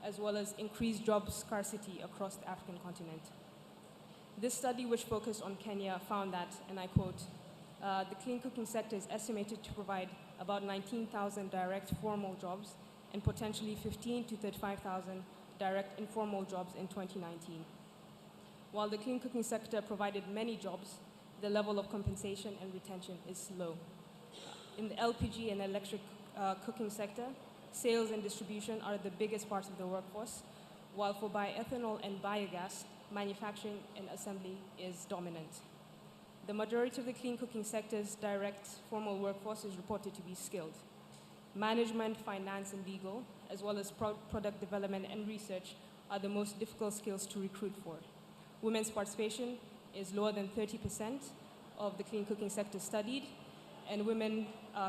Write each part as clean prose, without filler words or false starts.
as well as increased job scarcity across the African continent. This study, which focused on Kenya, found that, and I quote, the clean cooking sector is estimated to provide about 19,000 direct formal jobs and potentially 15 to 35,000 direct informal jobs in 2019. While the clean cooking sector provided many jobs, the level of compensation and retention is low. In the LPG and electric cooking sector, sales and distribution are the biggest parts of the workforce, while for bioethanol and biogas, manufacturing and assembly is dominant. The majority of the clean cooking sector's direct formal workforce is reported to be skilled. Management, finance, and legal, as well as product development and research, are the most difficult skills to recruit for. Women's participation is lower than 30% of the clean cooking sector studied, and women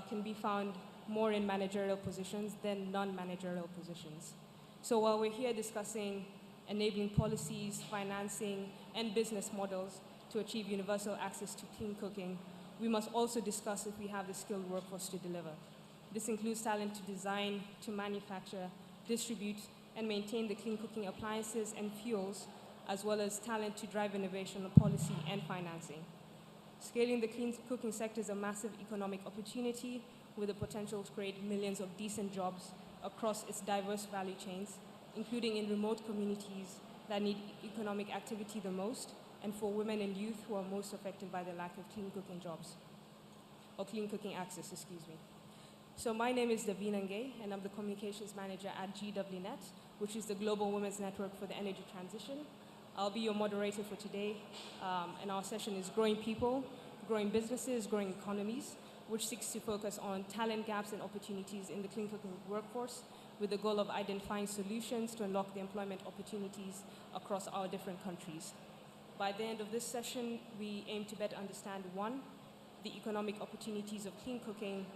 can be found more in managerial positions than non-managerial positions. So while we're here discussing enabling policies, financing, and business models to achieve universal access to clean cooking, we must also discuss if we have the skilled workforce to deliver. This includes talent to design, to manufacture, distribute, and maintain the clean cooking appliances and fuels, as well as talent to drive innovation on policy and financing. Scaling the clean cooking sector is a massive economic opportunity with the potential to create millions of decent jobs across its diverse value chains, including in remote communities that need economic activity the most, and for women and youth who are most affected by the lack of clean cooking jobs, or clean cooking access, excuse me. So my name is Davina Ngay, and I'm the communications manager at GWNet, which is the Global Women's Network for the Energy Transition. I'll be your moderator for today, and our session is Growing People, Growing Businesses, Growing Economies, which seeks to focus on talent gaps and opportunities in the clean cooking workforce with the goal of identifying solutions to unlock the employment opportunities across our different countries. By the end of this session, we aim to better understand, 1, the economic opportunities of clean cooking,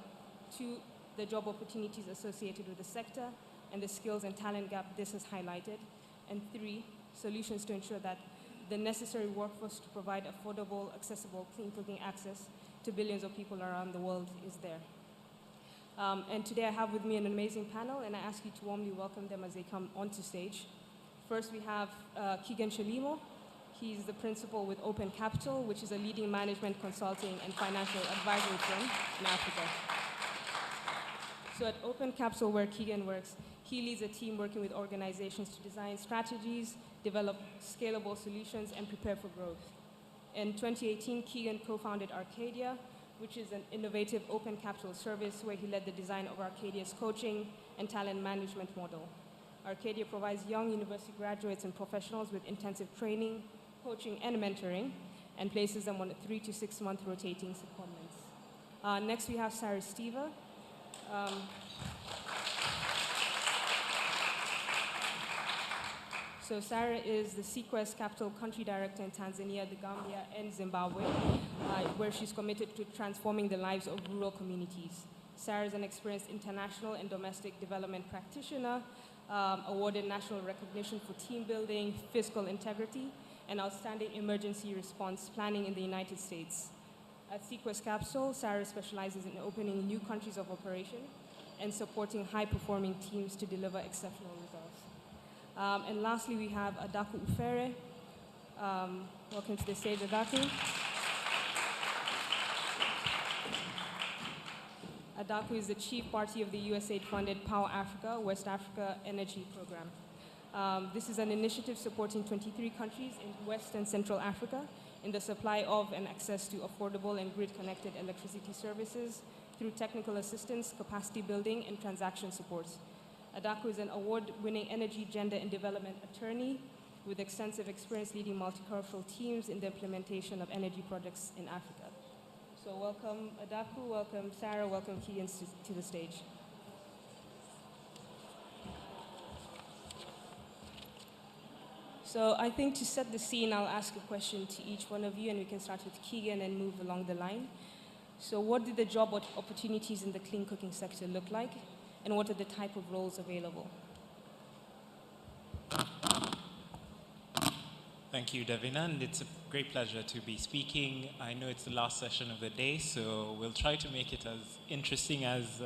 2, the job opportunities associated with the sector and the skills and talent gap this has highlighted, and 3, solutions to ensure that the necessary workforce to provide affordable, accessible, clean cooking access to billions of people around the world is there. And today I have with me an amazing panel, and I ask you to warmly welcome them as they come onto stage. First, we have Keegan Chalimo. He's the principal with Open Capital, which is a leading management consulting and financial advisory firm in Africa. So at Open Capital, where Keegan works, he leads a team working with organizations to design strategies, develop scalable solutions, and prepare for growth. In 2018, Keegan co-founded Arcadia, which is an innovative open capital service where he led the design of Arcadia's coaching and talent management model. Arcadia provides young university graduates and professionals with intensive training, coaching, and mentoring, and places them on a 3 to 6 month rotating secondments. Next, we have Sarah Steva. So Sarah is the Sequest Capital Country Director in Tanzania, the Gambia, and Zimbabwe, where she's committed to transforming the lives of rural communities. Sarah is an experienced international and domestic development practitioner, awarded national recognition for team building, fiscal integrity, and outstanding emergency response planning in the United States. At Sequest Capital, Sarah specializes in opening new countries of operation and supporting high-performing teams to deliver exceptional results. And lastly, we have Adaku Ufere. Welcome to the stage, Adaku. Adaku is the chief party of the USAID-funded Power Africa, West Africa Energy Program. This is an initiative supporting 23 countries in West and Central Africa in the supply of and access to affordable and grid-connected electricity services through technical assistance, capacity building, and transaction support. Adaku is an award-winning energy, gender, and development attorney with extensive experience leading multicultural teams in the implementation of energy projects in Africa. So welcome Adaku, welcome Sarah, welcome Keegan to the stage. So I think to set the scene, I'll ask a question to each one of you, and we can start with Keegan and move along the line. So what did the job opportunities in the clean cooking sector look like? And what are the type of roles available? Thank you, Davina, and it's a great pleasure to be speaking. I know it's the last session of the day, so we'll try to make it as interesting as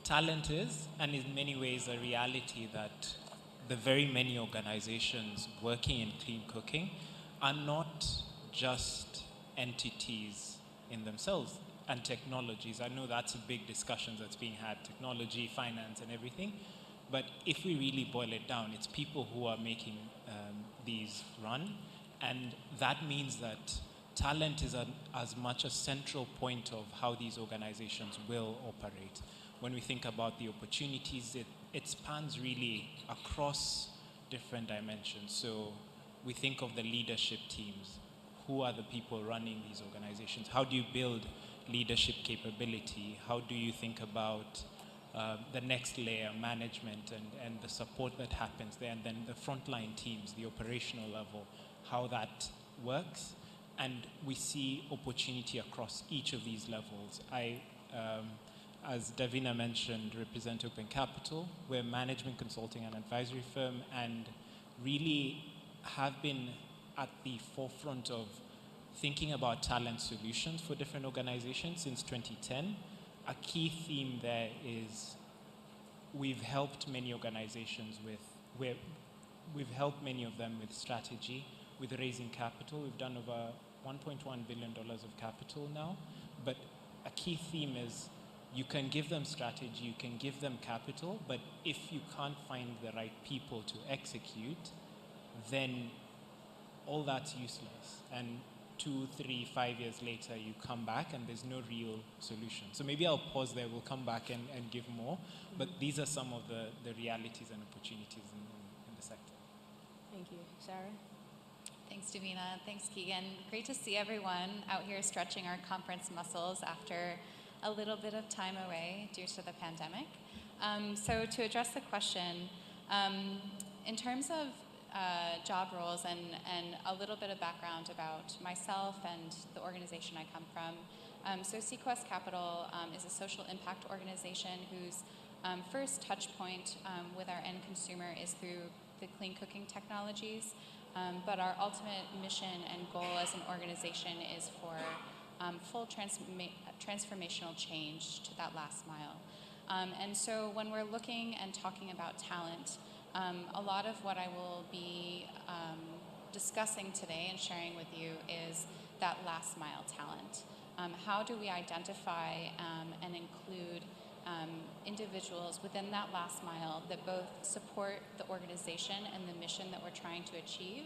talent is, and in many ways a reality that the very many organizations working in clean cooking are not just entities in themselves and technologies. I know that's a big discussion that's being had, technology, finance, and everything. But if we really boil it down, it's people who are making these run. And that means that talent is as much a central point of how these organizations will operate. When we think about the opportunities, it spans really across different dimensions. So we think of the leadership teams. Who are the people running these organizations? How do you build leadership capability? How do you think about the next layer, management, and the support that happens there, and then the frontline teams, the operational level, how that works? And we see opportunity across each of these levels. As Davina mentioned, represent Open Capital. We're a management consulting and advisory firm, and really have been at the forefront of thinking about talent solutions for different organizations since 2010. A key theme there is we've helped many organizations we've helped many of them with strategy, with raising capital. We've done over $1.1 billion of capital now. But a key theme is you can give them strategy, you can give them capital, but if you can't find the right people to execute, then all that's useless. And 2, 3, 5 years later, you come back and there's no real solution. So maybe I'll pause there, we'll come back and give more, but these are some of the realities and opportunities in the sector. Thank you. Sarah? Thanks, Davina. Thanks, Keegan. Great to see everyone out here stretching our conference muscles after a little bit of time away due to the pandemic. So to address the question, in terms of job roles and a little bit of background about myself and the organization I come from. So Sequest Capital is a social impact organization whose first touch point with our end consumer is through the clean cooking technologies. But our ultimate mission and goal as an organization is for full transformational change to that last mile. And so when we're looking and talking about talent, a lot of what I will be discussing today and sharing with you is that last mile talent. How do we identify and include individuals within that last mile that both support the organization and the mission that we're trying to achieve,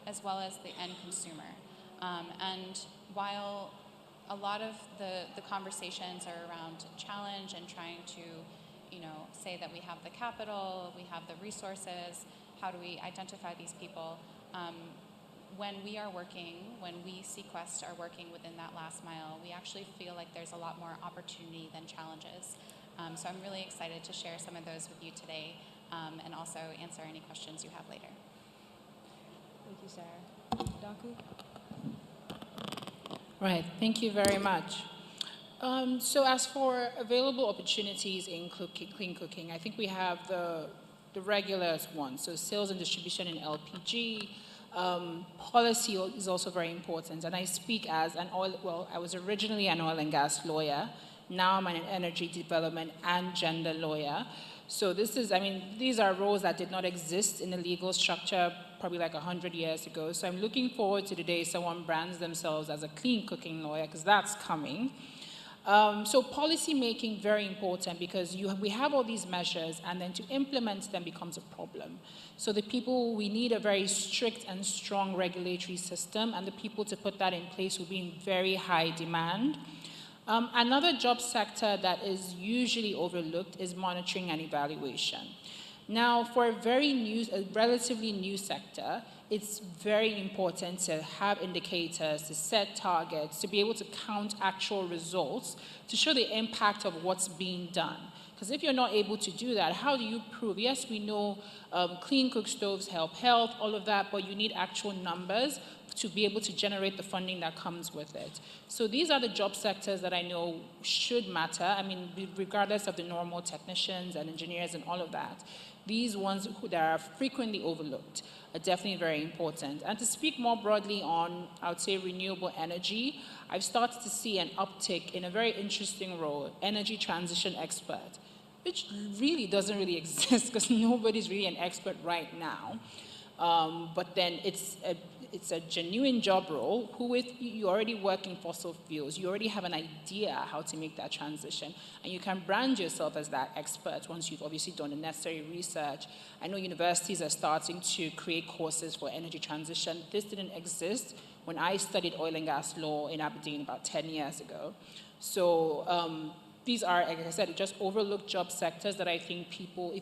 as well as the end consumer? And while a lot of the conversations are around challenge and trying to say that we have the capital, we have the resources, how do we identify these people? When we Sequest are working within that last mile, we actually feel like there's a lot more opportunity than challenges. So I'm really excited to share some of those with you today and also answer any questions you have later. Thank you, Sarah. Daku? Right, thank you very much. So as for available opportunities in clean cooking, I think we have the regular ones. So sales and distribution in LPG, policy is also very important. And I speak as I was originally an oil and gas lawyer. Now I'm an energy development and gender lawyer. So these are roles that did not exist in the legal structure probably like 100 years ago. So I'm looking forward to the day someone brands themselves as a clean cooking lawyer, because that's coming. So policy making, very important, because we have all these measures and then to implement them becomes a problem. So we need a very strict and strong regulatory system, and the people to put that in place will be in very high demand. Another job sector that is usually overlooked is monitoring and evaluation. Now, for a relatively new sector, it's very important to have indicators, to set targets, to be able to count actual results, to show the impact of what's being done. Because if you're not able to do that, how do you prove? Yes, we know clean cook stoves help health, all of that, but you need actual numbers to be able to generate the funding that comes with it. So these are the job sectors that I know should matter. I mean, regardless of the normal technicians and engineers and all of that. These ones that are frequently overlooked are definitely very important. And to speak more broadly on, I would say, renewable energy, I've started to see an uptick in a very interesting role, energy transition expert. which really doesn't really exist because nobody's really an expert right now. But then it's a genuine job role you already work in fossil fuels. You already have an idea how to make that transition. And you can brand yourself as that expert once you've obviously done the necessary research. I know universities are starting to create courses for energy transition. This didn't exist when I studied oil and gas law in Aberdeen about 10 years ago. So these are, like I said, just overlooked job sectors that I think people,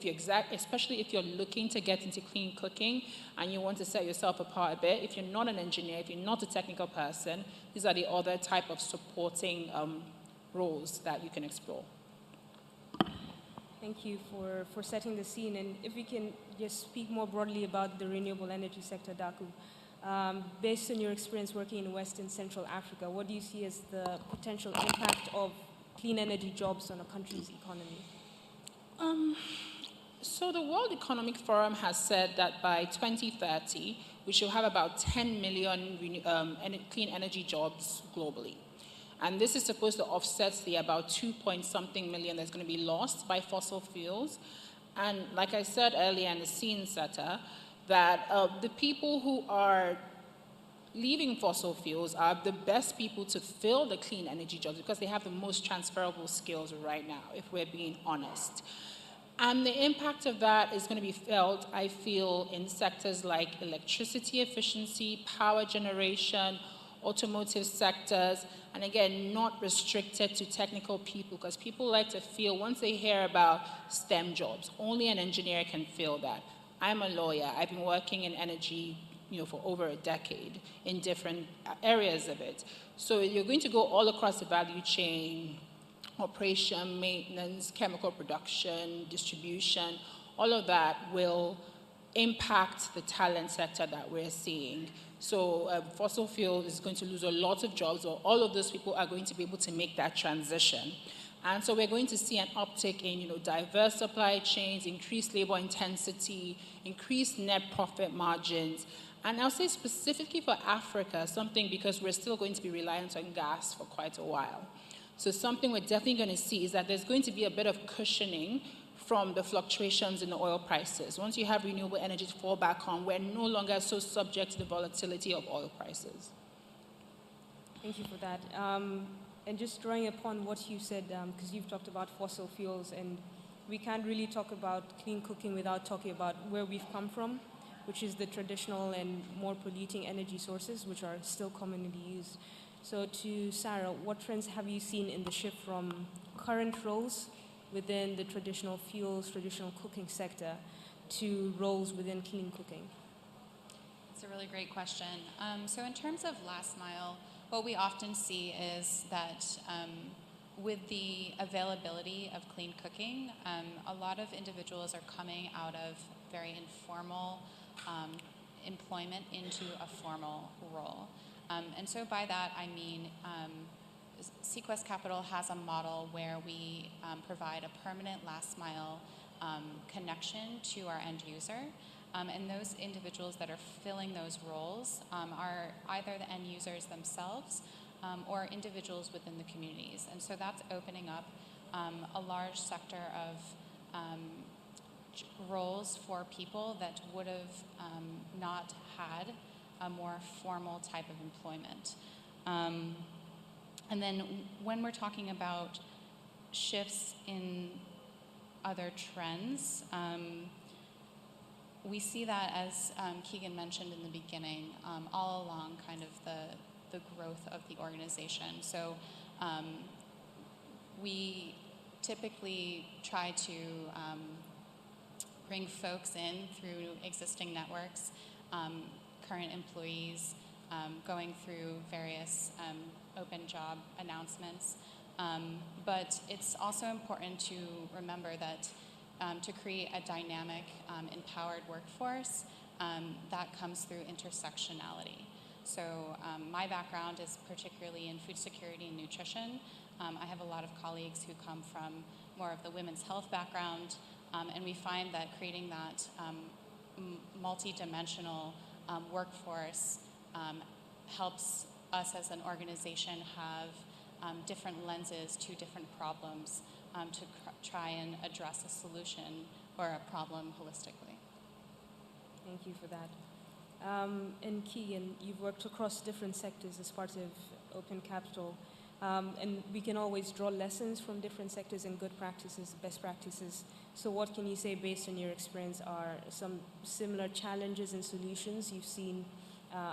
especially if you're looking to get into clean cooking and you want to set yourself apart a bit, if you're not an engineer, if you're not a technical person, these are the other type of supporting roles that you can explore. Thank you for setting the scene. And if we can just speak more broadly about the renewable energy sector, Daku. Based on your experience working in West and Central Africa, what do you see as the potential impact of clean energy jobs on a country's economy? So the World Economic Forum has said that by 2030, we should have about 10 million clean energy jobs globally. And this is supposed to offset the about 2-point-something million that's going to be lost by fossil fuels. And like I said earlier in the scene setter, that the people who are leaving fossil fuels are the best people to fill the clean energy jobs because they have the most transferable skills right now, if we're being honest. And the impact of that is going to be felt, I feel, in sectors like electricity efficiency, power generation, automotive sectors, and again, not restricted to technical people, because people like to feel, once they hear about STEM jobs, only an engineer can fill that. I'm a lawyer. I've been working in energy for over a decade in different areas of it. So you're going to go all across the value chain, operation, maintenance, chemical production, distribution. All of that will impact the talent sector that we're seeing. So fossil fuel is going to lose a lot of jobs, or all of those people are going to be able to make that transition. And so we're going to see an uptick in diverse supply chains, increased labor intensity, increased net profit margins. And I'll say specifically for Africa, something because we're still going to be reliant on gas for quite a while. So something we're definitely going to see is that there's going to be a bit of cushioning from the fluctuations in the oil prices. Once you have renewable energy to fall back on, we're no longer so subject to the volatility of oil prices. Thank you for that. And just drawing upon what you said, because you've talked about fossil fuels, and we can't really talk about clean cooking without talking about where we've come from, which is the traditional and more polluting energy sources, which are still commonly used. So to Sarah, what trends have you seen in the shift from current roles within the traditional fuels, traditional cooking sector, to roles within clean cooking? It's a really great question. So in terms of last mile, what we often see is that with the availability of clean cooking, a lot of individuals are coming out of very informal employment into a formal role. And so by that, I mean Sequest Capital has a model where we provide a permanent last mile connection to our end user. And those individuals that are filling those roles are either the end users themselves or individuals within the communities. And so that's opening up a large sector of roles for people that would have not had a more formal type of employment. And then when we're talking about shifts in other trends, we see that, as Keegan mentioned in the beginning, all along kind of the growth of the organization. So we typically try to bring folks in through existing networks, current employees, going through various open job announcements. But it's also important to remember that to create a dynamic, empowered workforce, that comes through intersectionality. So my background is particularly in food security and nutrition. I have a lot of colleagues who come from more of the women's health background, and we find that creating that multi-dimensional workforce helps us as an organization have different lenses to different problems to try and address a solution or a problem holistically. Thank you for that. And Keegan, you've worked across different sectors as part of Open Capital, and we can always draw lessons from different sectors and good practices, best practices. So what can you say based on your experience are some similar challenges and solutions you've seen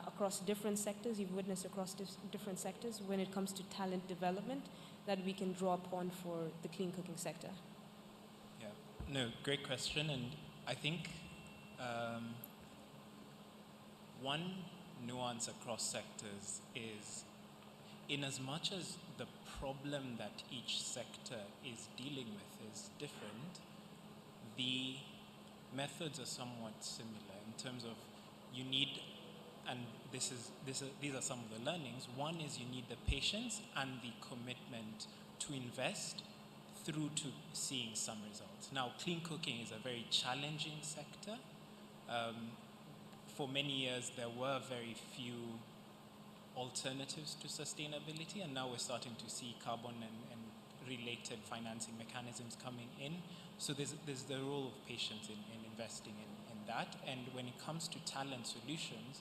across different sectors, you've witnessed across different sectors when it comes to talent development that we can draw upon for the clean cooking sector? Yeah, no, great question. And I think one nuance across sectors is, in as much as the problem that each sector is dealing with is different, the methods are somewhat similar in terms of you need, and these are some of the learnings. One is you need the patience and the commitment to invest through to seeing some results. Now, clean cooking is a very challenging sector. For many years, there were very few alternatives to sustainability, and now we're starting to see carbon and related financing mechanisms coming in. So there's the role of patience in investing in that. And when it comes to talent solutions,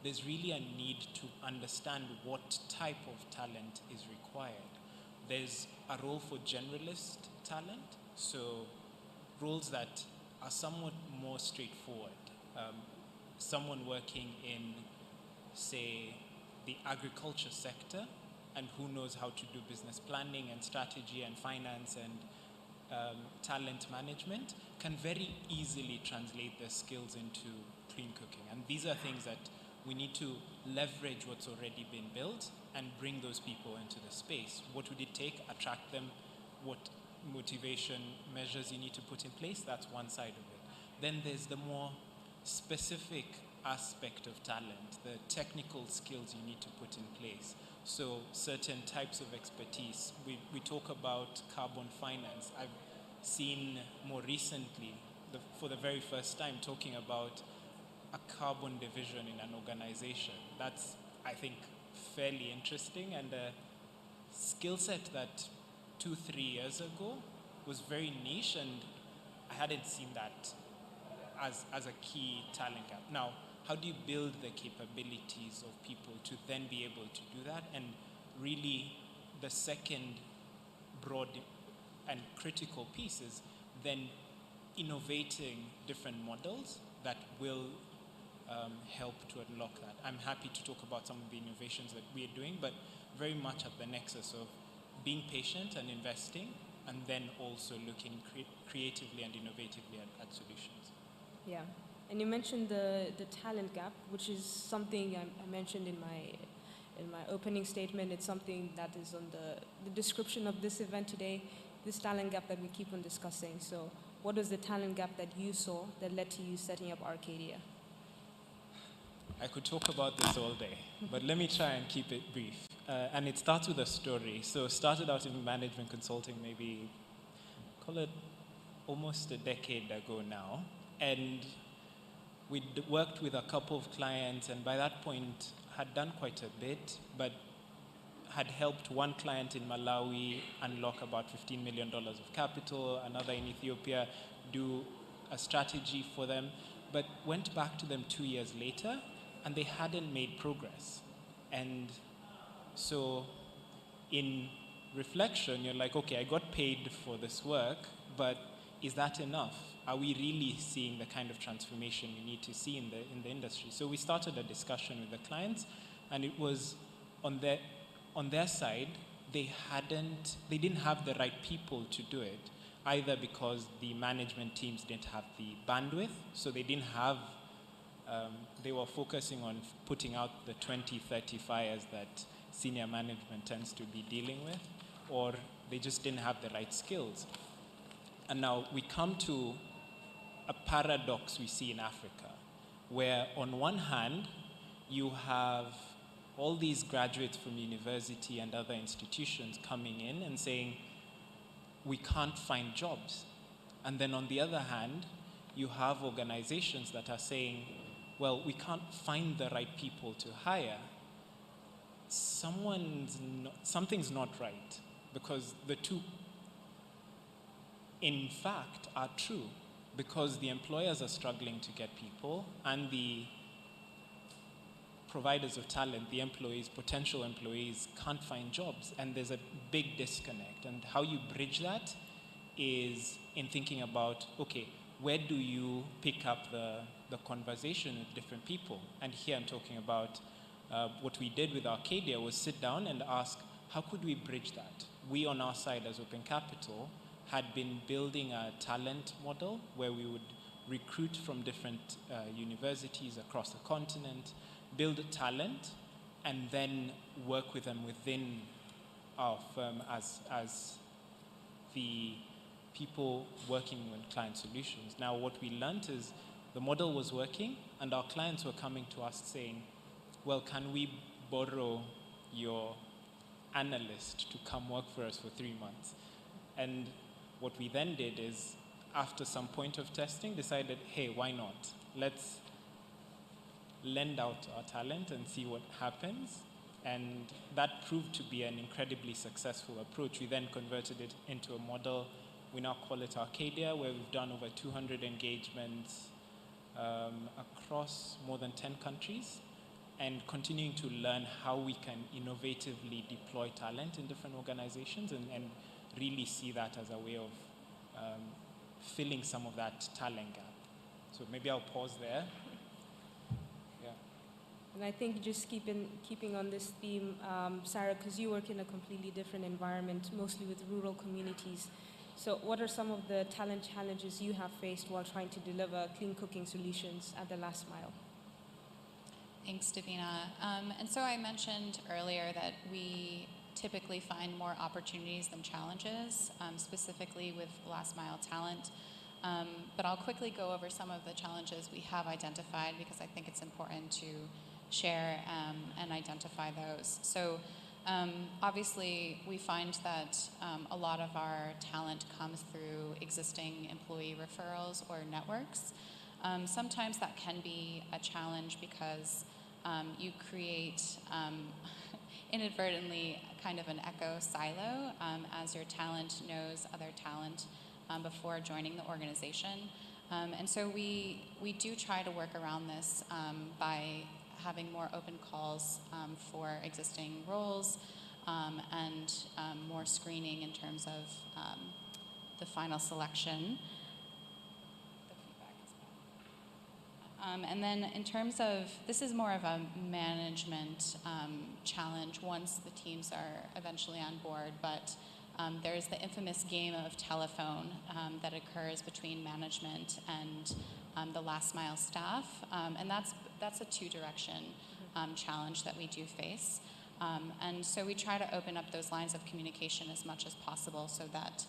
there's really a need to understand what type of talent is required. There's a role for generalist talent, so roles that are somewhat more straightforward. Someone working in, say, the agriculture sector, and who knows how to do business planning and strategy and finance and talent management, can very easily translate their skills into clean cooking. And these are things that we need to leverage what's already been built and bring those people into the space. What would it take? Attract them. What motivation measures you need to put in place? That's one side of it. Then there's the more specific aspect of talent, the technical skills you need to put in place. So certain types of expertise. We talk about carbon finance. I've seen more recently, for the very first time, talking about a carbon division in an organization. That's, I think, fairly interesting, and a skill set that 2-3 years ago was very niche, and I hadn't seen that as a key talent gap. Now, how do you build the capabilities of people to then be able to do that? And really, the second broad and critical piece is then innovating different models that will help to unlock that. I'm happy to talk about some of the innovations that we are doing, but very much at the nexus of being patient and investing, and then also looking creatively and innovatively at solutions. Yeah, and you mentioned the talent gap, which is something I mentioned in my opening statement. It's something that is on the description of this event today, this talent gap that we keep on discussing. So what was the talent gap that you saw that led to you setting up Arcadia? I could talk about this all day, but let me try and keep it brief. And it starts with a story. So started out in management consulting maybe, call it almost a decade ago now. And we'd worked with a couple of clients, and by that point had done quite a bit, but had helped one client in Malawi unlock about $15 million of capital, another in Ethiopia do a strategy for them, but went back to them 2 years later, and they hadn't made progress. And so in reflection, you're like, okay, I got paid for this work, but is that enough? Are we really seeing the kind of transformation we need to see in the industry? So we started a discussion with the clients, and it was on their side, they didn't have the right people to do it, either because the management teams didn't have the bandwidth, so they didn't have, they were focusing on putting out the 20-30 fires that senior management tends to be dealing with, or they just didn't have the right skills. And now we come to a paradox we see in Africa, where on one hand, you have all these graduates from university and other institutions coming in and saying, we can't find jobs. And then on the other hand, you have organizations that are saying, well, we can't find the right people to hire. Something's not right, because the two in fact, are true, because the employers are struggling to get people, and the providers of talent, the employees, potential employees, can't find jobs, and there's a big disconnect. And how you bridge that is in thinking about, okay, where do you pick up the conversation with different people? And here I'm talking about what we did with Arcadia was sit down and ask, how could we bridge that? We on our side as Open Capital had been building a talent model where we would recruit from different universities across the continent, build a talent, and then work with them within our firm as the people working with client solutions. Now, what we learned is the model was working, and our clients were coming to us saying, well, can we borrow your analyst to come work for us for 3 months? And what we then did is, after some point of testing, decided, hey, why not? Let's lend out our talent and see what happens. And that proved to be an incredibly successful approach. We then converted it into a model. We now call it Arcadia, where we've done over 200 engagements across more than 10 countries, and continuing to learn how we can innovatively deploy talent in different organizations and really see that as a way of filling some of that talent gap. So maybe I'll pause there. Yeah. And I think just keeping on this theme, Sarah, because you work in a completely different environment, mostly with rural communities. So what are some of the talent challenges you have faced while trying to deliver clean cooking solutions at the last mile? Thanks, Davina. And so I mentioned earlier that we typically find more opportunities than challenges, specifically with last mile talent. But I'll quickly go over some of the challenges we have identified, because I think it's important to share and identify those. So obviously, we find that a lot of our talent comes through existing employee referrals or networks. Sometimes that can be a challenge because you create inadvertently kind of an echo silo as your talent knows other talent before joining the organization. And so we do try to work around this by having more open calls for existing roles and more screening in terms of the final selection. And then in terms of, this is more of a management challenge once the teams are eventually on board, but there's the infamous game of telephone that occurs between management and the last mile staff, and that's a two-direction challenge that we do face. And so we try to open up those lines of communication as much as possible so that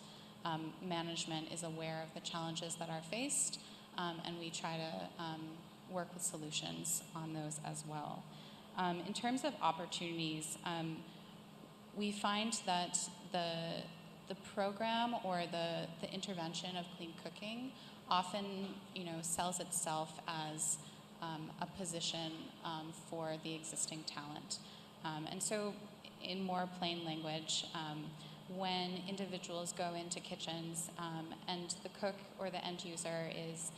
management is aware of the challenges that are faced, and we try to work with solutions on those as well. In terms of opportunities, we find that the program or the intervention of clean cooking often, sells itself as a position for the existing talent. And so, in more plain language, when individuals go into kitchens and the cook or the end user is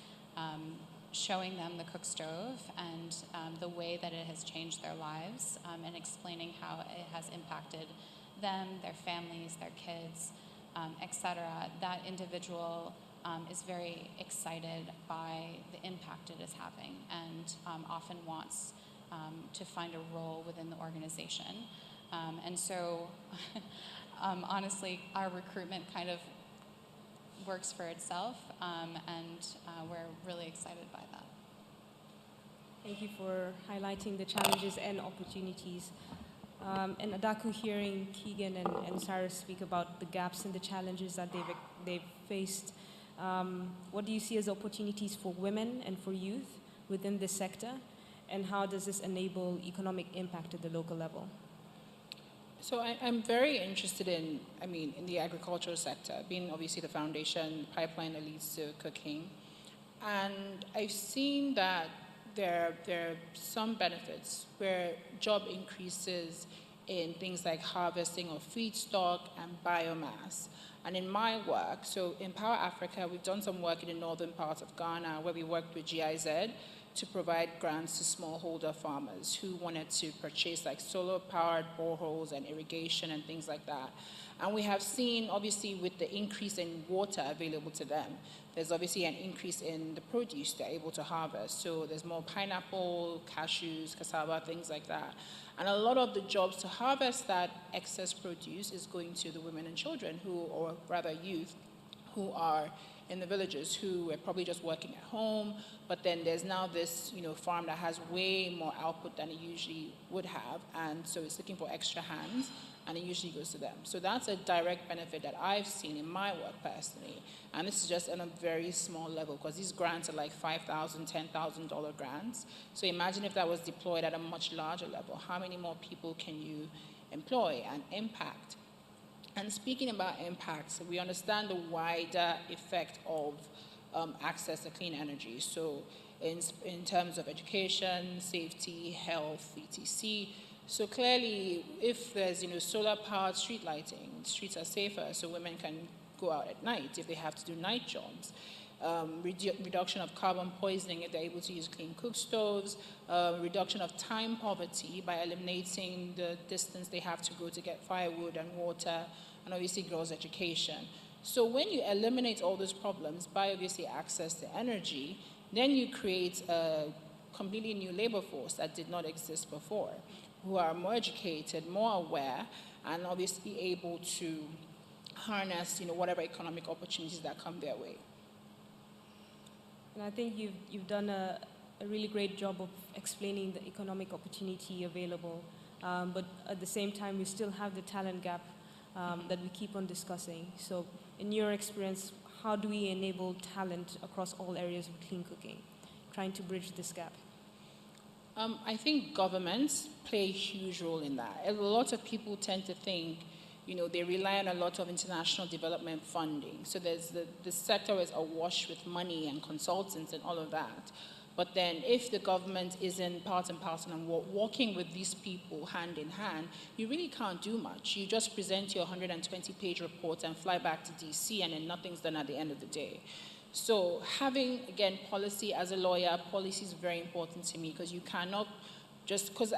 showing them the cook stove and the way that it has changed their lives and explaining how it has impacted them, their families, their kids, etc., that individual is very excited by the impact it is having and often wants to find a role within the organization. And so, honestly, our recruitment kind of works for itself, and we're really excited by that. Thank you for highlighting the challenges and opportunities. And Adaku, hearing Keegan and Sarah speak about the gaps and the challenges that they've faced, what do you see as opportunities for women and for youth within this sector, and how does this enable economic impact at the local level? So I'm very interested in the agricultural sector, being obviously the foundation, pipeline that leads to cooking. And I've seen that there are some benefits where job increases in things like harvesting of feedstock and biomass. And in my work, so in Power Africa, we've done some work in the northern part of Ghana where we worked with GIZ to provide grants to smallholder farmers who wanted to purchase like solar-powered boreholes and irrigation and things like that. And we have seen, obviously, with the increase in water available to them, there's obviously an increase in the produce they're able to harvest. So there's more pineapple, cashews, cassava, things like that. And a lot of the jobs to harvest that excess produce is going to the women and children who, or rather youth, who are in the villages who are probably just working at home, but then there's now this, farm that has way more output than it usually would have, and so it's looking for extra hands, and it usually goes to them. So that's a direct benefit that I've seen in my work personally, and this is just on a very small level, because these grants are like $5,000, $10,000 grants. So imagine if that was deployed at a much larger level. How many more people can you employ and impact? And speaking about impacts, we understand the wider effect of access to clean energy. So in terms of education, safety, health, etc. So clearly, if there's solar-powered street lighting, streets are safer, so women can go out at night if they have to do night jobs. Reduction of carbon poisoning if they're able to use clean cook stoves, reduction of time poverty by eliminating the distance they have to go to get firewood and water, and obviously girls' education. So when you eliminate all those problems by obviously access to energy, then you create a completely new labor force that did not exist before, who are more educated, more aware, and obviously able to harness whatever economic opportunities that come their way. And I think you've done a really great job of explaining the economic opportunity available, but at the same time, we still have the talent gap that we keep on discussing. So in your experience, how do we enable talent across all areas of clean cooking, trying to bridge this gap? I think governments play a huge role in that. A lot of people tend to think, they rely on a lot of international development funding. So there's the sector is awash with money and consultants and all of that. But then if the government isn't part and parcel and working with these people hand in hand, you really can't do much. You just present your 120-page report and fly back to DC, and then nothing's done at the end of the day. So having, again, policy as a lawyer, policy is very important to me, because you cannot just, because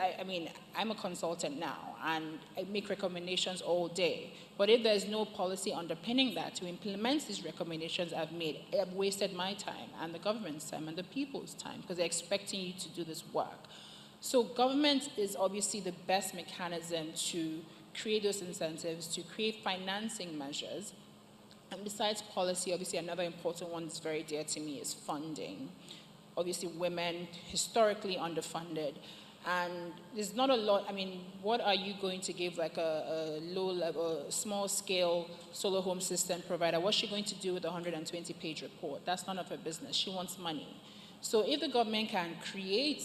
I'm a consultant now and I make recommendations all day. But if there's no policy underpinning that to implement these recommendations I've made, I've wasted my time and the government's time and the people's time, because they're expecting you to do this work. So government is obviously the best mechanism to create those incentives, to create financing measures. And besides policy, obviously another important one that's very dear to me is funding. Obviously women, historically underfunded. And there's not a lot, what are you going to give like a low-level, small-scale solar home system provider? What's she going to do with a 120-page report? That's none of her business. She wants money. So if the government can create,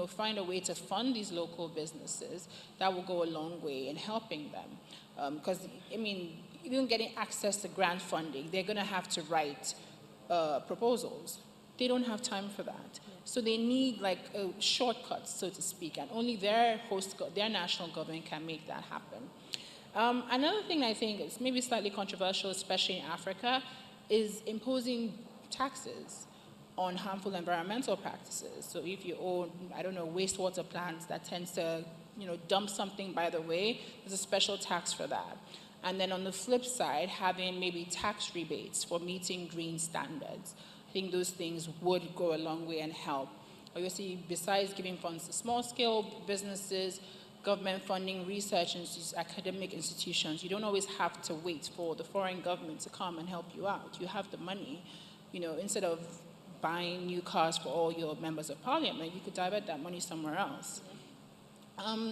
find a way to fund these local businesses, that will go a long way in helping them. Because, even getting access to grant funding, they're going to have to write proposals. They don't have time for that. So they need shortcuts, so to speak, and only their national government can make that happen. Another thing I think is maybe slightly controversial, especially in Africa, is imposing taxes on harmful environmental practices. So if you own, wastewater plants that tends to, dump something by the way, there's a special tax for that. And then on the flip side, having maybe tax rebates for meeting green standards. I think those things would go a long way and help. Obviously, besides giving funds to small-scale businesses, government funding, research institutes, academic institutions, you don't always have to wait for the foreign government to come and help you out. You have the money. Instead of buying new cars for all your members of parliament, you could divert that money somewhere else.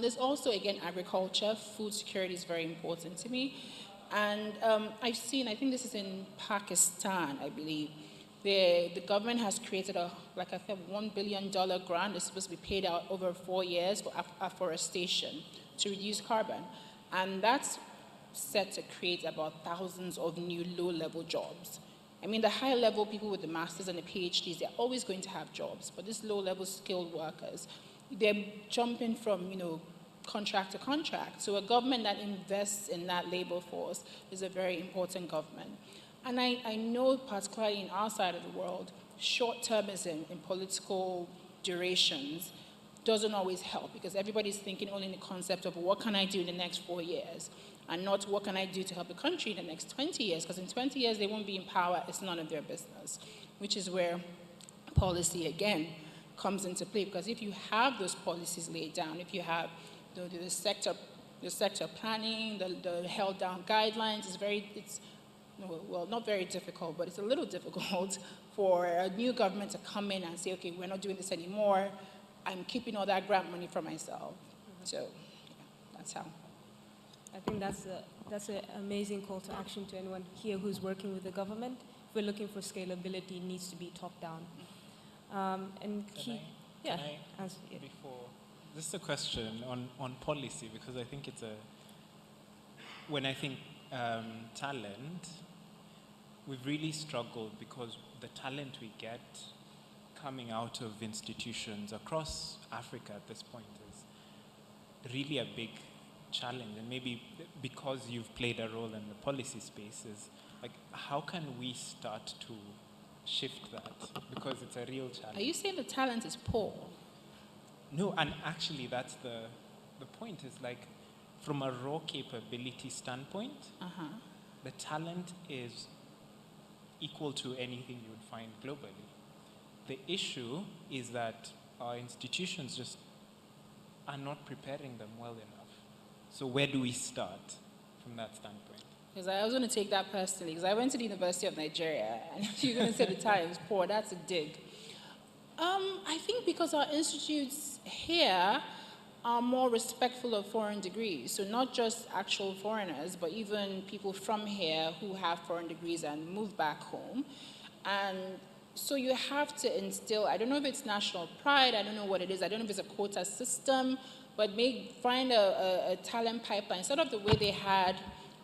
There's also, again, agriculture. Food security is very important to me. And I've seen, I think this is in Pakistan, I believe, the government has created $1 billion grant. It's supposed to be paid out over 4 years for afforestation to reduce carbon. And that's set to create about thousands of new low-level jobs. The high-level people with the masters and the PhDs, they're always going to have jobs. But these low-level skilled workers, they're jumping from, contract to contract. So a government that invests in that labor force is a very important government. And I know, particularly in our side of the world, short-termism in political durations doesn't always help, because everybody's thinking only in the concept of what can I do in the next 4 years, and not what can I do to help the country in the next 20 years, because in 20 years they won't be in power, it's none of their business, which is where policy, again, comes into play. Because if you have those policies laid down, if you have the sector planning, the held down guidelines, it's not very difficult, but it's a little difficult for a new government to come in and say, okay, we're not doing this anymore, I'm keeping all that grant money for myself. So, yeah, that's how. I think that's an amazing call to action to anyone here who's working with the government. If we're looking for scalability, it needs to be top down. Before, this is a question on policy, because I think when I think talent, we've really struggled, because the talent we get coming out of institutions across Africa at this point is really a big challenge. And maybe because you've played a role in the policy spaces, like, how can we start to shift that? Because it's a real challenge. Are you saying the talent is poor? No, and actually that's the point, is like, from a raw capability standpoint, the talent is equal to anything you would find globally. The issue is that our institutions just are not preparing them well enough. So where do we start from that standpoint? Because I was going to take that personally, because I went to the University of Nigeria, and if you're going to say the talent is poor, that's a dig. I think because our institutes here are more respectful of foreign degrees. So not just actual foreigners, but even people from here who have foreign degrees and move back home. And so you have to instill, I don't know if it's national pride, I don't know what it is, I don't know if it's a quota system, but find a talent pipeline, sort of the way they had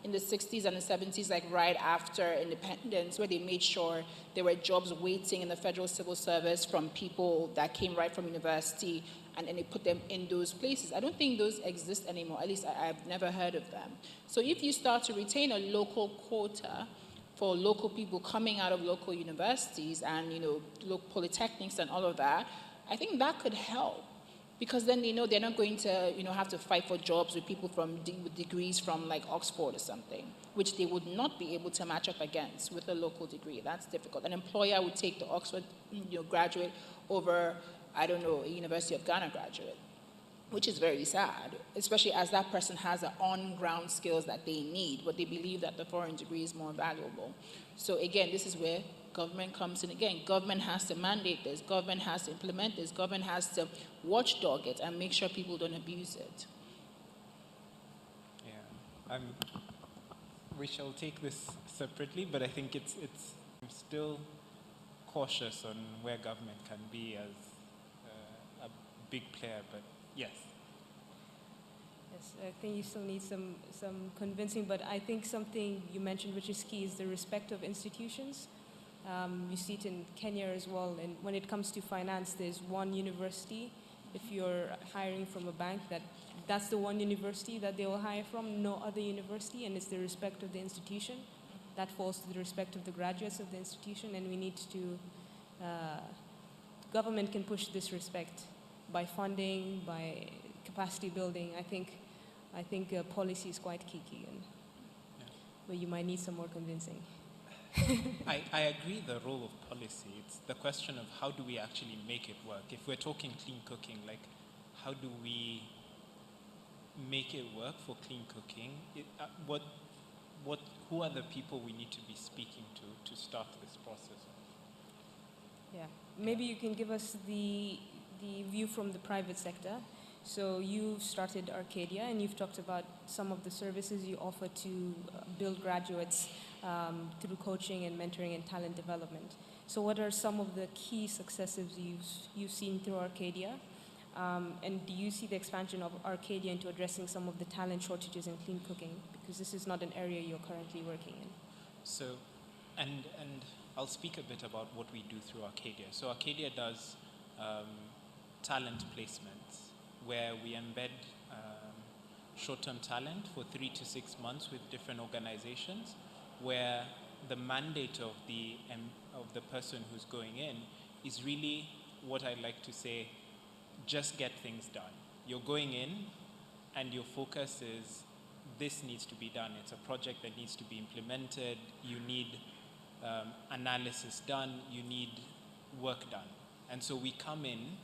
in the 60s and the 70s, like right after independence, where they made sure there were jobs waiting in the federal civil service from people that came right from university, and they put them in those places. I don't think those exist anymore, at least I've never heard of them. So if you start to retain a local quota for local people coming out of local universities and, local polytechnics and all of that, I think that could help. Because then they know they're not going to, have to fight for jobs with people with degrees from like Oxford or something, which they would not be able to match up against with a local degree. That's difficult. An employer would take the Oxford, graduate over, a University of Ghana graduate, which is very sad, especially as that person has the on-ground skills that they need, but they believe that the foreign degree is more valuable. So again, this is where government comes in again. Government has to mandate this. Government has to implement this. Government has to watchdog it and make sure people don't abuse it. Yeah, we shall take this separately, but I think I'm still cautious on where government can be as a big player, but yes. Yes, I think you still need some convincing, but I think something you mentioned which is key is the respect of institutions. You see it in Kenya as well, and when it comes to finance, there's one university. If you're hiring from a bank, that's the one university that they will hire from, no other university, and it's the respect of the institution. That falls to the respect of the graduates of the institution, and we need to, government can push this respect by funding, by capacity building. I think policy is quite key, and but you might need some more convincing. I agree the role of policy. It's the question of how do we actually make it work. If we're talking clean cooking, like how do we make it work for clean cooking? Who are the people we need to be speaking to start this process? Yeah, maybe you can give us the view from the private sector. So you've started Arcadia, and you've talked about some of the services you offer to build graduates through coaching and mentoring and talent development. So what are some of the key successes you've seen through Arcadia? And do you see the expansion of Arcadia into addressing some of the talent shortages in clean cooking? Because this is not an area you're currently working in. So, and I'll speak a bit about what we do through Arcadia. So Arcadia does talent placements, where we embed short-term talent for 3 to 6 months with different organizations, where the mandate of the person who's going in is really what I like to say, just get things done. You're going in and your focus is, this needs to be done. It's a project that needs to be implemented. You need analysis done. You need work done. And so we come in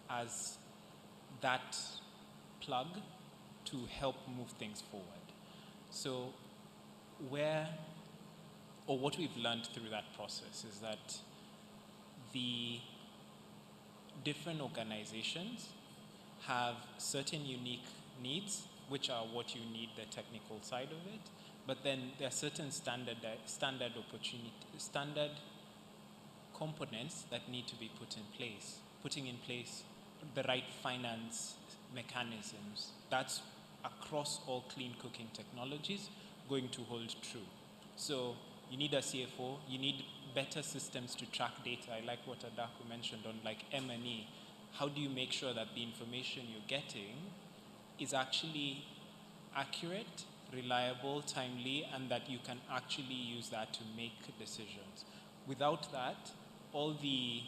as that plug to help move things forward. So what we've learned through that process is that the different organizations have certain unique needs, which are what you need, the technical side of it, but then there are certain standard components that need to be put in place. Putting in place the right finance mechanisms, that's across all clean cooking technologies going to hold true. So you need a CFO, you need better systems to track data. I like what Adaku mentioned on like M&E. How do you make sure that the information you're getting is actually accurate, reliable, timely, and that you can actually use that to make decisions? Without that, all the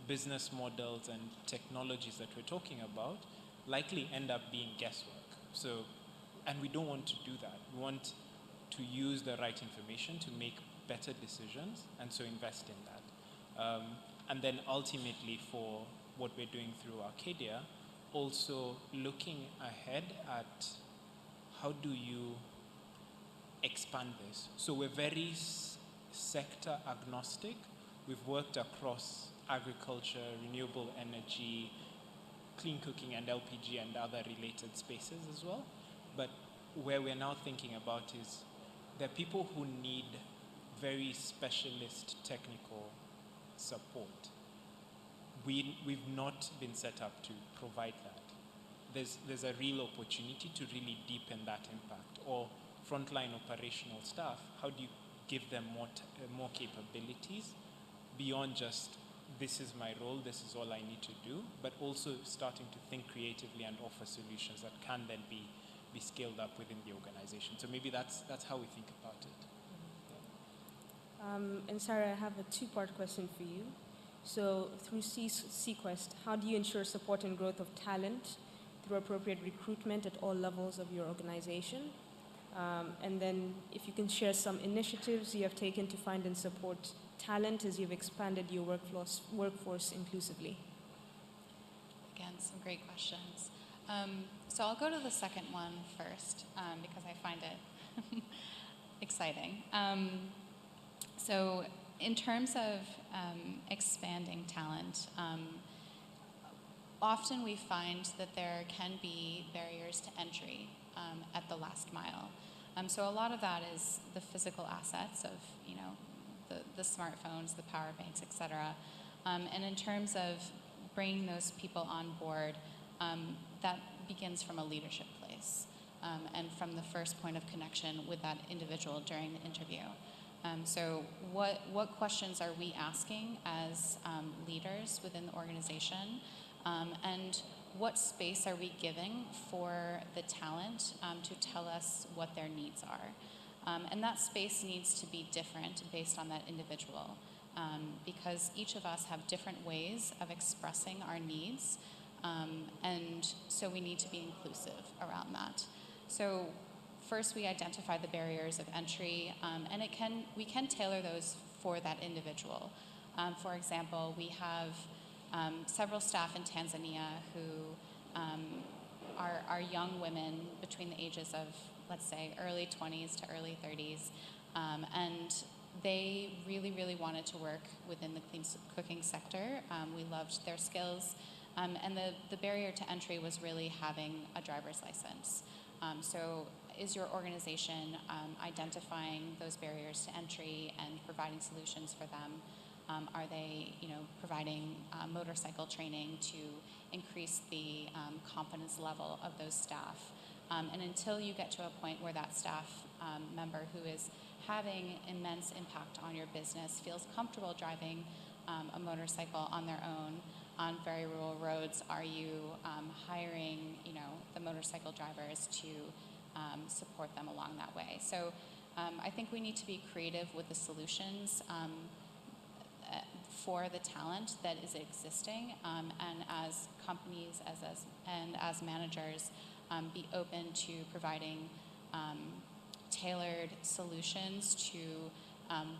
business models and technologies that we're talking about likely end up being guesswork. So, and we don't want to do that. We want to use the right information to make better decisions, and so invest in that. And then ultimately for what we're doing through Arcadia, also looking ahead at how do you expand this. So we're very sector agnostic. We've worked across agriculture, renewable energy, clean cooking and LPG and other related spaces as well. But where we're now thinking about is there are people who need very specialist technical support. We've not been set up to provide that. There's a real opportunity to really deepen that impact. Or frontline operational staff, how do you give them more capabilities beyond just, this is my role, this is all I need to do, but also starting to think creatively and offer solutions that can then be scaled up within the organization. So maybe that's how we think about it. And Sarah, I have a two-part question for you. So through Sequest, how do you ensure support and growth of talent through appropriate recruitment at all levels of your organization? And then if you can share some initiatives you have taken to find and support talent as you've expanded your workforce inclusively. Again, some great questions. So I'll go to the second one first because I find it exciting. So in terms of expanding talent, often we find that there can be barriers to entry at the last mile. So a lot of that is the physical assets of, the smartphones, the power banks, et cetera. And in terms of bringing those people on board, that begins from a leadership place and from the first point of connection with that individual during the interview. So what questions are we asking as leaders within the organization? And what space are we giving for the talent to tell us what their needs are? And that space needs to be different based on that individual because each of us have different ways of expressing our needs. And so we need to be inclusive around that. So first we identify the barriers of entry, and we can tailor those for that individual. For example, we have several staff in Tanzania who are young women between the ages of, let's say, early 20s to early 30s, and they really, really wanted to work within the clean cooking sector. We loved their skills, and the barrier to entry was really having a driver's license. So is your organization identifying those barriers to entry and providing solutions for them? Are they, providing motorcycle training to increase the competence level of those staff? And until you get to a point where that staff member who is having immense impact on your business feels comfortable driving a motorcycle on their own, on very rural roads are you hiring, the motorcycle drivers to support them along that way? So I think we need to be creative with the solutions for the talent that is existing, and as companies and as managers, be open to providing tailored solutions to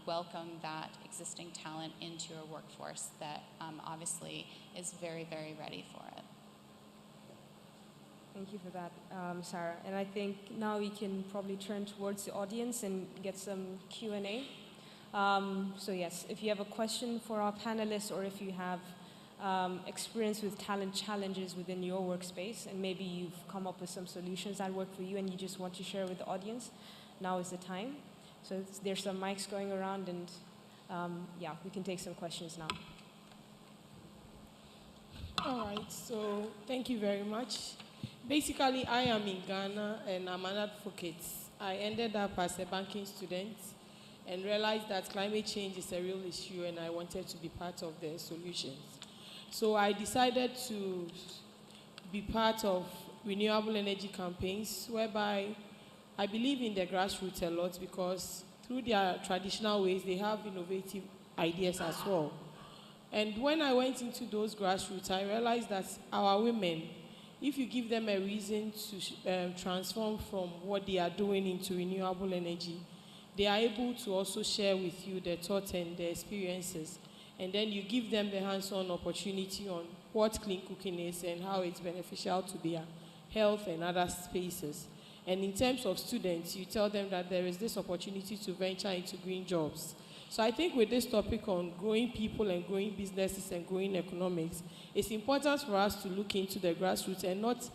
welcome that existing talent into a workforce that obviously is very, very ready for it. Thank you for that, Sarah. And I think now we can probably turn towards the audience and get some Q&A. So yes, if you have a question for our panelists, or if you have experience with talent challenges within your workspace, and maybe you've come up with some solutions that work for you and you just want to share with the audience, now is the time. So there's some mics going around, and yeah, we can take some questions now. All right, so thank you very much. Basically, I am in Ghana and I'm an advocate. I ended up as a banking student and realized that climate change is a real issue, and I wanted to be part of the solutions. So I decided to be part of renewable energy campaigns, whereby I believe in the grassroots a lot, because through their traditional ways, they have innovative ideas as well. And when I went into those grassroots, I realized that our women, if you give them a reason to transform from what they are doing into renewable energy, they are able to also share with you their thoughts and their experiences. And then you give them the hands-on opportunity on what clean cooking is and how it's beneficial to their health and other spaces. And in terms of students, you tell them that there is this opportunity to venture into green jobs. So I think with this topic on growing people and growing businesses and growing economics, it's important for us to look into the grassroots and not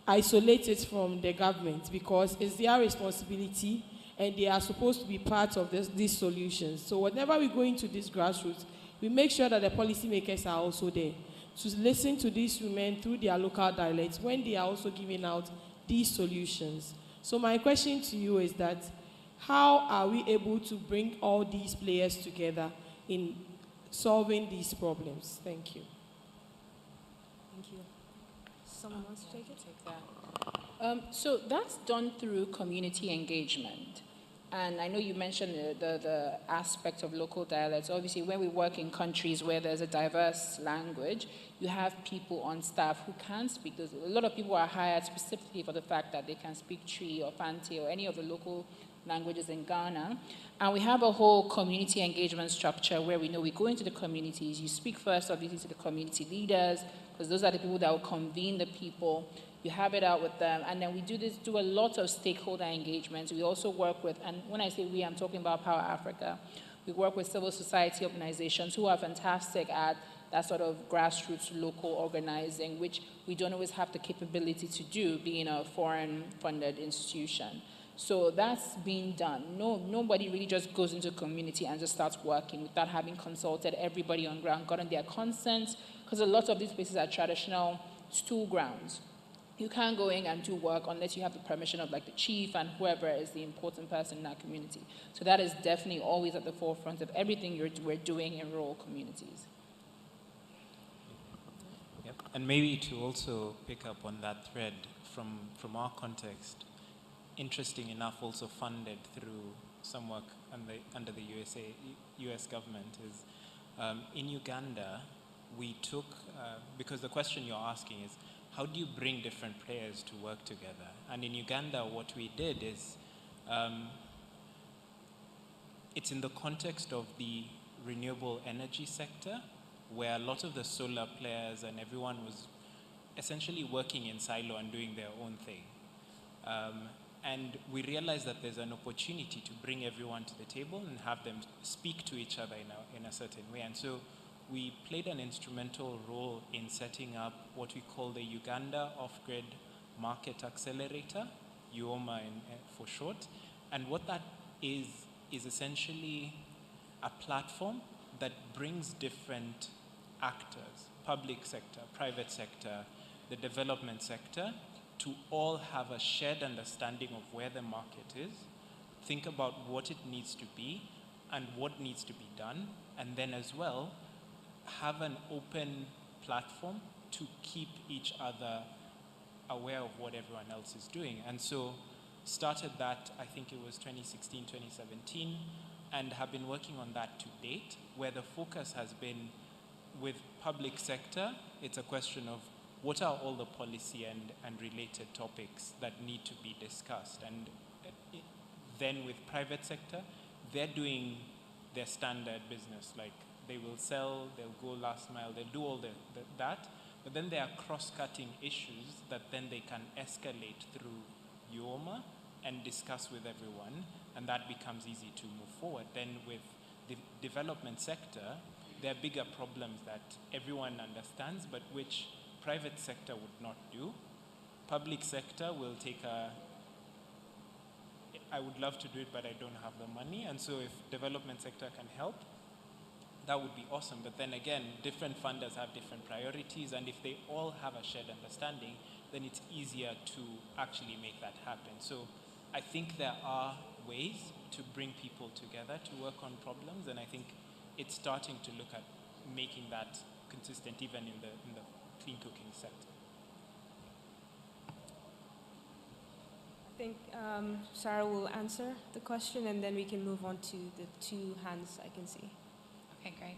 isolate it from the government, because it's their responsibility and they are supposed to be part of these solutions. So whenever we go into these grassroots, we make sure that the policymakers are also there to listen to these women through their local dialects when they are also giving out these solutions. So my question to you is that, how are we able to bring all these players together in solving these problems? Thank you. Thank you. Someone wants to take it? Take that. So that's done through community engagement. And I know you mentioned the aspect of local dialects. Obviously, when we work in countries where there's a diverse language, you have people on staff who can speak. A lot of people are hired specifically for the fact that they can speak Tree or Fante or any of the local languages in Ghana. And we have a whole community engagement structure where we know we go into the communities. You speak first, obviously, to the community leaders, because those are the people that will convene the people. You have it out with them, and then we do a lot of stakeholder engagements. We also work with, and when I say we, I'm talking about Power Africa. We work with civil society organizations who are fantastic at that sort of grassroots local organizing, which we don't always have the capability to do, being a foreign-funded institution. So that's being done. Nobody really just goes into a community and just starts working without having consulted everybody on ground, gotten their consent, because a lot of these places are traditional stool grounds. You can't go in and do work unless you have the permission of like the chief and whoever is the important person in that community. So that is definitely always at the forefront of everything we're doing in rural communities. Yep. And maybe to also pick up on that thread from our context, interesting enough, also funded through some work under the US government, is in Uganda, we took, because the question you're asking is, how do you bring different players to work together? And in Uganda, what we did is, it's in the context of the renewable energy sector, where a lot of the solar players and everyone was essentially working in silo and doing their own thing. And we realized that there's an opportunity to bring everyone to the table and have them speak to each other in a certain way. And so we played an instrumental role in setting up what we call the Uganda Off-Grid Market Accelerator, UOMA for short. And what that is essentially a platform that brings different actors, public sector, private sector, the development sector, to all have a shared understanding of where the market is, think about what it needs to be and what needs to be done, and then as well have an open platform to keep each other aware of what everyone else is doing. And so started that, I think it was 2016, 2017, and have been working on that to date, where the focus has been with public sector. It's a question of what are all the policy and related topics that need to be discussed. And then with private sector, they're doing their standard business, like they will sell, they'll go last mile, they'll do all that, but then there are cross-cutting issues that then they can escalate through UOMA and discuss with everyone, and that becomes easy to move forward. Then with the development sector, there are bigger problems that everyone understands, but which private sector would not do. Public sector will take I would love to do it, but I don't have the money, and so if development sector can help, that would be awesome. But then again, different funders have different priorities, and if they all have a shared understanding, then it's easier to actually make that happen. So I think there are ways to bring people together to work on problems, and I think it's starting to look at making that consistent even in the clean cooking sector. I think Sarah will answer the question, and then we can move on to the two hands I can see. Okay, great.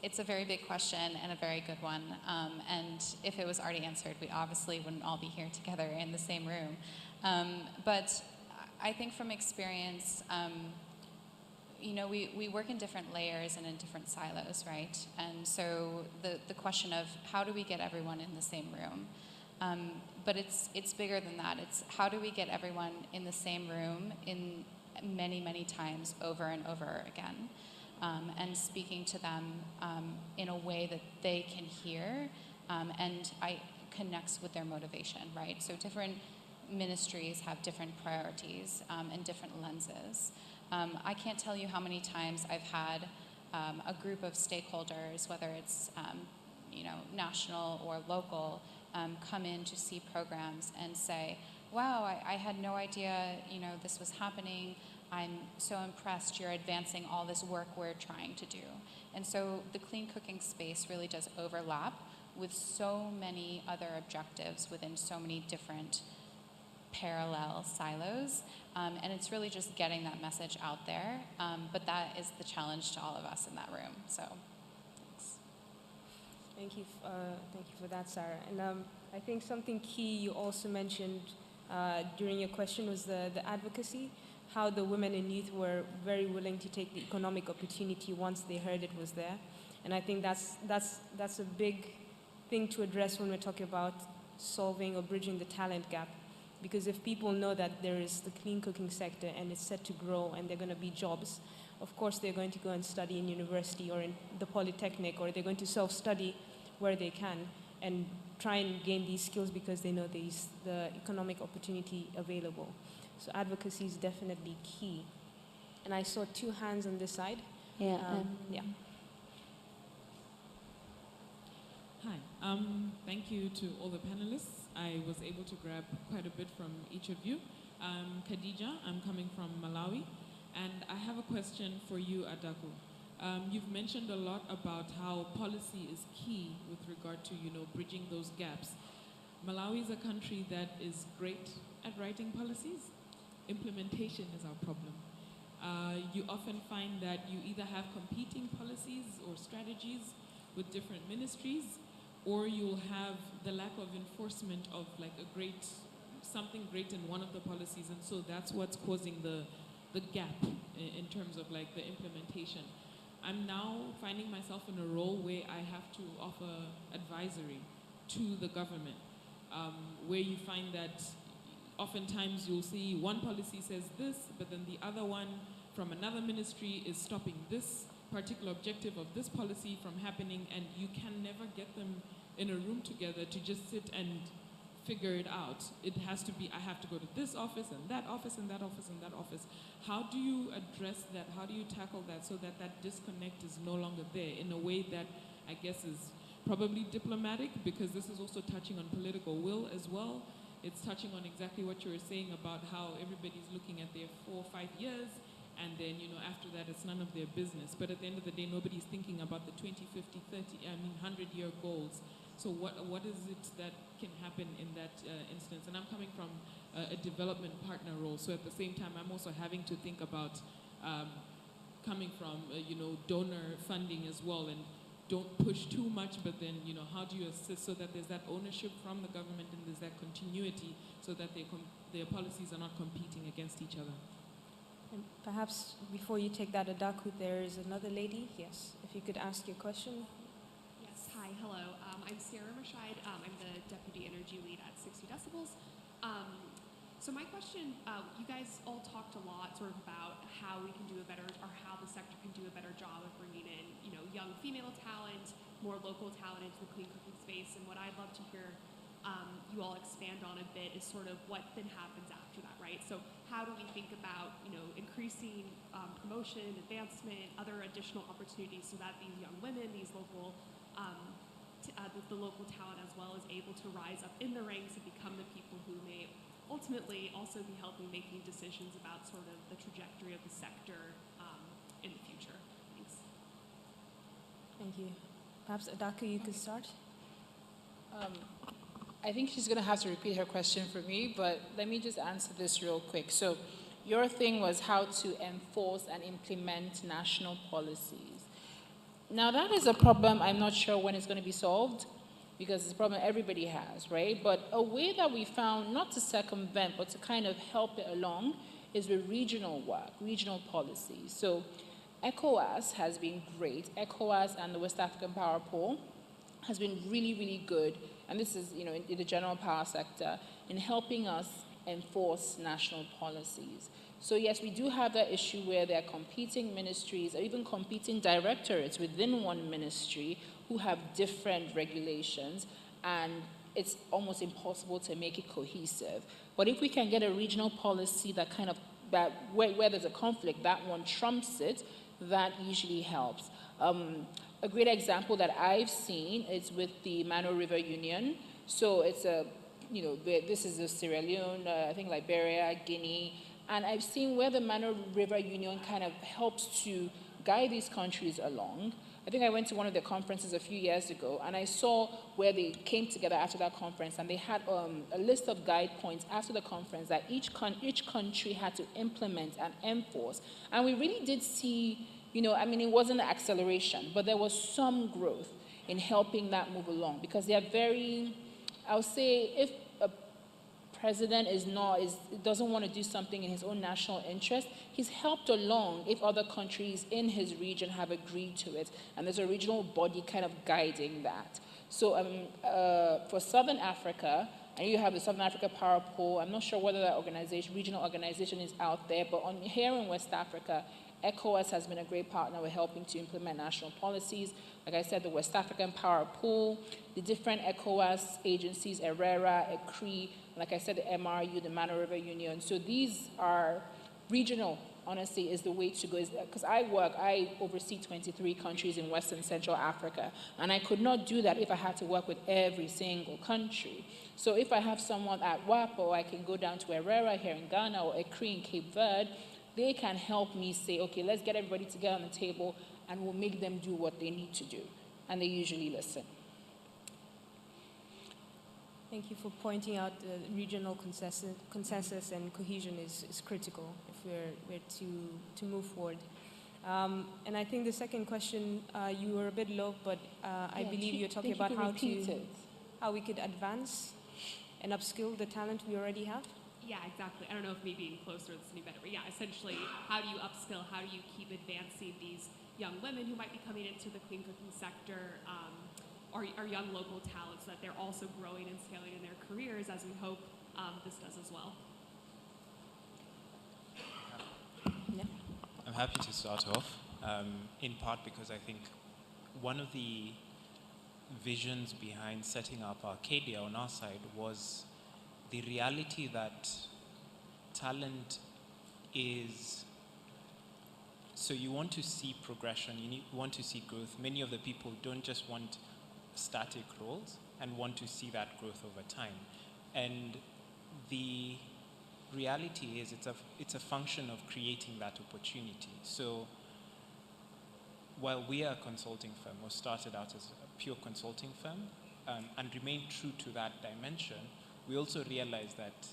It's a very big question and a very good one. And if it was already answered, we obviously wouldn't all be here together in the same room. But I think from experience, we work in different layers and in different silos, right? And so the question of how do we get everyone in the same room? But it's bigger than that. It's how do we get everyone in the same room in many, many times over and over again, and speaking to them in a way that they can hear and connects with their motivation, right? So different ministries have different priorities and different lenses. I can't tell you how many times I've had a group of stakeholders, whether it's national or local, come in to see programs and say, wow, I had no idea, this was happening. I'm so impressed you're advancing all this work we're trying to do. And so the clean cooking space really does overlap with so many other objectives within so many different parallel silos. And it's really just getting that message out there. But that is the challenge to all of us in that room. So thanks. Thank you for that, Sarah. And I think something key you also mentioned during your question was the advocacy, how the women and youth were very willing to take the economic opportunity once they heard it was there. And I think that's a big thing to address when we're talking about solving or bridging the talent gap. Because if people know that there is the clean cooking sector and it's set to grow and there are going to be jobs, of course they're going to go and study in university or in the polytechnic, or they're going to self-study where they can and try and gain these skills because they know there's the economic opportunity available. So advocacy is definitely key. And I saw two hands on this side. Yeah. Yeah. Hi. Thank you to all the panelists. I was able to grab quite a bit from each of you. Khadija, I'm coming from Malawi, and I have a question for you, Adaku. You've mentioned a lot about how policy is key with regard to, bridging those gaps. Malawi is a country that is great at writing policies. Implementation is our problem. You often find that you either have competing policies or strategies with different ministries, or you'll have the lack of enforcement of something great in one of the policies, and so that's what's causing the gap in terms of the implementation. I'm now finding myself in a role where I have to offer advisory to the government, where you find that oftentimes you'll see one policy says this, but then the other one from another ministry is stopping this particular objective of this policy from happening, and you can never get them in a room together to just sit and figure it out. It has to be, I have to go to this office and that office and that office and that office. How do you address that? How do you tackle that so that that disconnect is no longer there in a way that I guess is probably diplomatic, because this is also touching on political will as well. It's touching on exactly what you were saying about how everybody's looking at their 4 or 5 years and then, after that, it's none of their business. But at the end of the day, nobody's thinking about the 20, 50, 100-year goals. So what is it that can happen in that instance? And I'm coming from a development partner role, so at the same time, I'm also having to think about coming from, donor funding as well, and don't push too much, but then, how do you assist so that there's that ownership from the government and there's that continuity so that their policies are not competing against each other? And perhaps before you take that, Adaku, there is another lady. Yes, if you could ask your question. Yes, hi, hello. I'm Sarah Rashid. I'm the Deputy Energy Lead at 60 Decibels. So my question, you guys all talked a lot sort of about how we can do a better, or how the sector can do a better job of bringing in, young female talent, more local talent into the clean cooking space. And what I'd love to hear you all expand on a bit is sort of what then happens after that, right? So how do we think about, increasing promotion, advancement, other additional opportunities so that these young women, these local, the local talent as well is able to rise up in the ranks and become the people who may ultimately also be helping making decisions about sort of the trajectory of the sector in the future. Thanks. Thank you. Perhaps Adaku, you could start. I think she's going to have to repeat her question for me, but let me just answer this real quick. So your thing was how to enforce and implement national policies. Now, that is a problem I'm not sure when it's going to be solved, because it's a problem everybody has, right? But a way that we found, not to circumvent, but to kind of help it along, is with regional work, regional policies. So ECOWAS has been great. ECOWAS and the West African Power Pool has been really, really good, and this is, in the general power sector, in helping us enforce national policies. So yes, we do have that issue where there are competing ministries or even competing directorates within one ministry who have different regulations, and it's almost impossible to make it cohesive. But if we can get a regional policy that kind of, where there's a conflict, that one trumps it, that usually helps. A great example that I've seen is with the Mano River Union. So it's this is the Sierra Leone, I think Liberia, Guinea, and I've seen where the Mano River Union kind of helps to guide these countries along. I think I went to one of their conferences a few years ago, and I saw where they came together after that conference, and they had a list of guide points after the conference that each country had to implement and enforce. And we really did see, it wasn't an acceleration, but there was some growth in helping that move along, because they are very, I would say, if a president doesn't want to do something in his own national interest, he's helped along if other countries in his region have agreed to it, and there's a regional body kind of guiding that. So for Southern Africa, and you have the Southern Africa Power Pool. I'm not sure whether that regional organization is out there, but here in West Africa, ECOWAS has been a great partner with helping to implement national policies. Like I said, the West African Power Pool, the different ECOWAS agencies, ERERA, ECRI, like I said, the MRU, the Mano River Union. So these are regional, honestly, is the way to go. Because I oversee 23 countries in West and Central Africa, and I could not do that if I had to work with every single country. So if I have someone at WAPO, I can go down to ERERA here in Ghana or ECRI in Cape Verde. They can help me say, okay, let's get everybody together on the table, and we'll make them do what they need to do. And they usually listen. Thank you for pointing out the regional consensus and cohesion is critical if we're to move forward. And I think the second question, you were a bit low, but I believe you're talking about how we could advance and upskill the talent we already have. Yeah, exactly. I don't know if me being closer is any better, but yeah, essentially, how do you upskill? How do you keep advancing these young women who might be coming into the clean cooking sector, or young local talents, so that they're also growing and scaling in their careers, as we hope this does as well? Yeah. I'm happy to start off, in part because I think one of the visions behind setting up Arcadia on our side was the reality that talent is, so you want to see progression, you want to see growth. Many of the people don't just want static roles and want to see that growth over time. And the reality is it's a function of creating that opportunity. So while we are a consulting firm, or started out as a pure consulting firm, and remain true to that dimension, we also realize that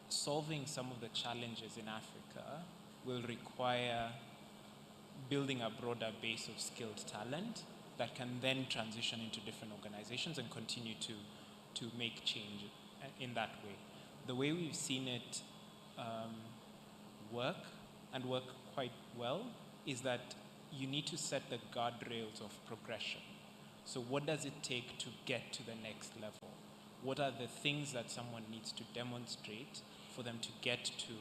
solving some of the challenges in Africa will require building a broader base of skilled talent that can then transition into different organizations and continue to make change in that way. The way we've seen it work, and work quite well, is that you need to set the guardrails of progression. So what does it take to get to the next level? What are the things that someone needs to demonstrate for them to get to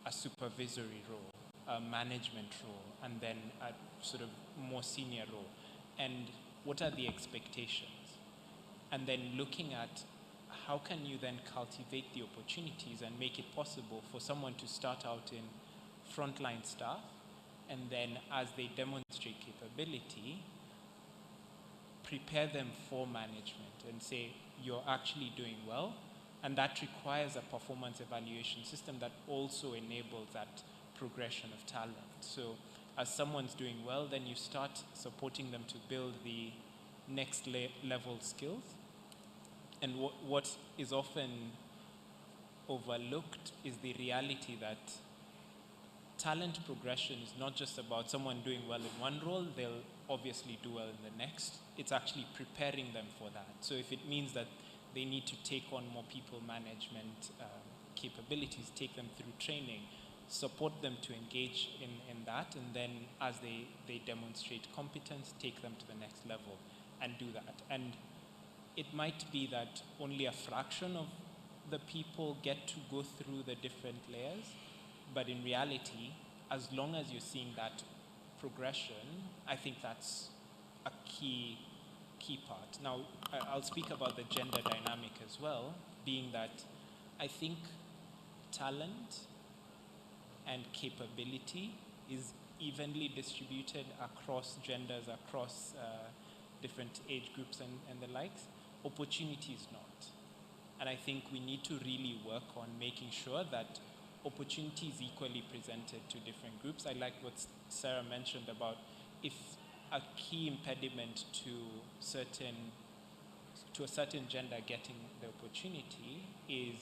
a supervisory role, a management role, and then a sort of more senior role? And what are the expectations? And then looking at how can you then cultivate the opportunities and make it possible for someone to start out in frontline staff, and then as they demonstrate capability, prepare them for management and say, you're actually doing well. And that requires a performance evaluation system that also enables that progression of talent. So as someone's doing well, then you start supporting them to build the next level skills. And what is often overlooked is the reality that talent progression is not just about someone doing well in one role, they'll obviously do well in the next. It's actually preparing them for that. So if it means that they need to take on more people management capabilities, take them through training, support them to engage in that, and then as they demonstrate competence, take them to the next level and do that. And it might be that only a fraction of the people get to go through the different layers, but in reality, as long as you're seeing that progression, I think that's a key part. Now, I'll speak about the gender dynamic as well, being that I think talent and capability is evenly distributed across genders, across different age groups and the likes. Opportunity is not. And I think we need to really work on making sure that opportunity is equally presented to different groups. I like what Sarah mentioned about if a key impediment to a certain gender getting the opportunity is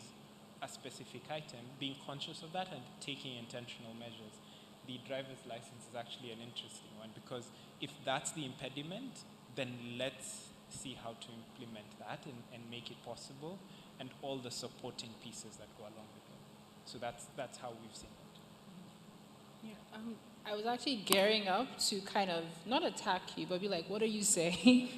a specific item, being conscious of that and taking intentional measures. The driver's license is actually an interesting one, because if that's the impediment, then let's see how to implement that and make it possible, and all the supporting pieces that go along with it. So that's how we've seen it. Yeah, I was actually gearing up to kind of not attack you, but be like, what are you saying?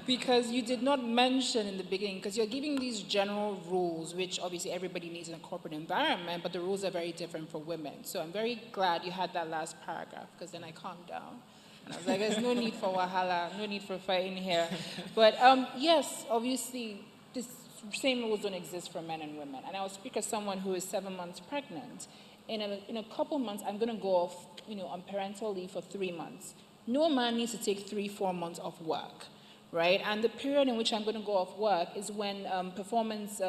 Because you did not mention in the beginning, because you're giving these general rules, which obviously everybody needs in a corporate environment, but the rules are very different for women. So I'm very glad you had that last paragraph, because then I calmed down. And I was like, there's no need for wahala, no need for fighting here. But yes, obviously, this same rules don't exist for men and women. And I will speak as someone who is 7 months pregnant. In a couple months, I'm going to go off, on parental leave for 3 months. No man needs to take 3-4 months off work, right? And the period in which I'm going to go off work is when performance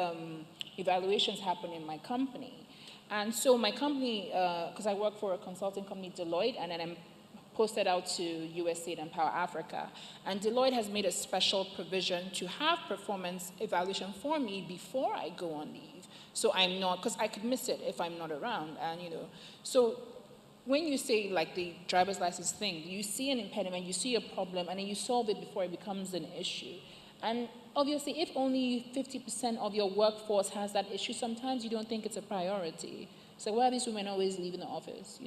evaluations happen in my company. And so my company, because I work for a consulting company, Deloitte, and then I'm posted out to USAID and Power Africa. And Deloitte has made a special provision to have performance evaluation for me before I go on leave. So I'm not, because I could miss it if I'm not around. And so when you say like the driver's license thing, you see an impediment, you see a problem, and then you solve it before it becomes an issue. And obviously, if only 50% of your workforce has that issue, sometimes you don't think it's a priority. So why are these women always leaving the office,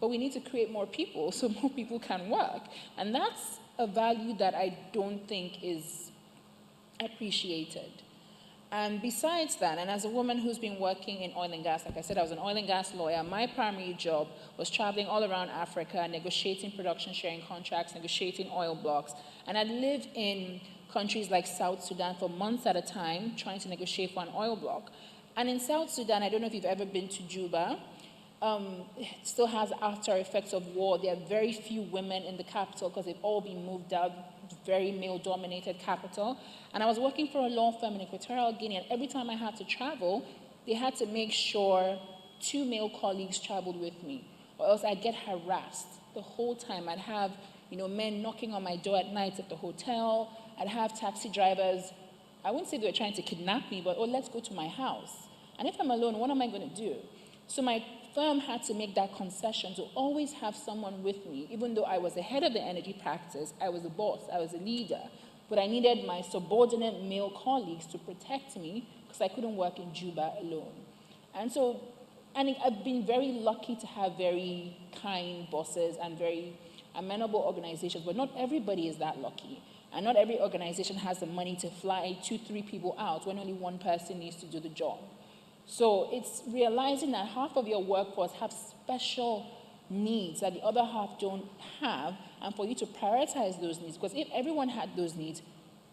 But we need to create more people so more people can work. And that's a value that I don't think is appreciated. And besides that, and as a woman who's been working in oil and gas, like I said, I was an oil and gas lawyer. My primary job was traveling all around Africa, negotiating production sharing contracts, negotiating oil blocks. And I'd lived in countries like South Sudan for months at a time, trying to negotiate for an oil block. And in South Sudan, I don't know if you've ever been to Juba, it still has after effects of war. There are very few women in the capital because they've all been moved out, very male-dominated capital. And I was working for a law firm in Equatorial Guinea, and every time I had to travel, they had to make sure 2 male colleagues traveled with me, or else I'd get harassed the whole time. I'd have, men knocking on my door at night at the hotel. I'd have taxi drivers. I wouldn't say they were trying to kidnap me, but, let's go to my house. And if I'm alone, what am I going to do? So my firm had to make that concession to always have someone with me. Even though I was the head of the energy practice, I was a boss, I was a leader, but I needed my subordinate male colleagues to protect me because I couldn't work in Juba alone. And I've been very lucky to have very kind bosses and very amenable organizations, but not everybody is that lucky. And not every organization has the money to fly 2-3 people out when only one person needs to do the job. So it's realizing that half of your workforce have special needs that the other half don't have, and for you to prioritize those needs. Because if everyone had those needs,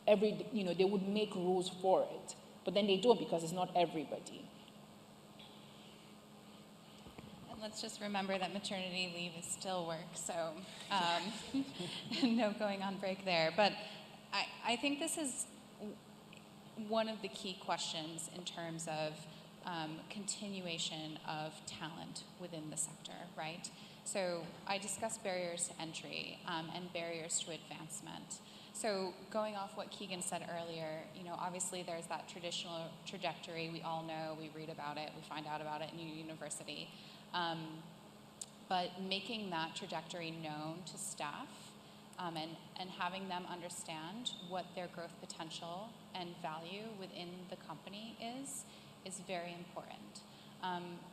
they would make rules for it. But then they don't, because it's not everybody. And let's just remember that maternity leave is still work, so no going on break there. But I think this is one of the key questions in terms of continuation of talent within the sector, right? So I discussed barriers to entry and barriers to advancement. So going off what Keegan said earlier, obviously there's that traditional trajectory. We all know, we read about it, we find out about it in university. But making that trajectory known to staff and having them understand what their growth potential and value within the company is very important.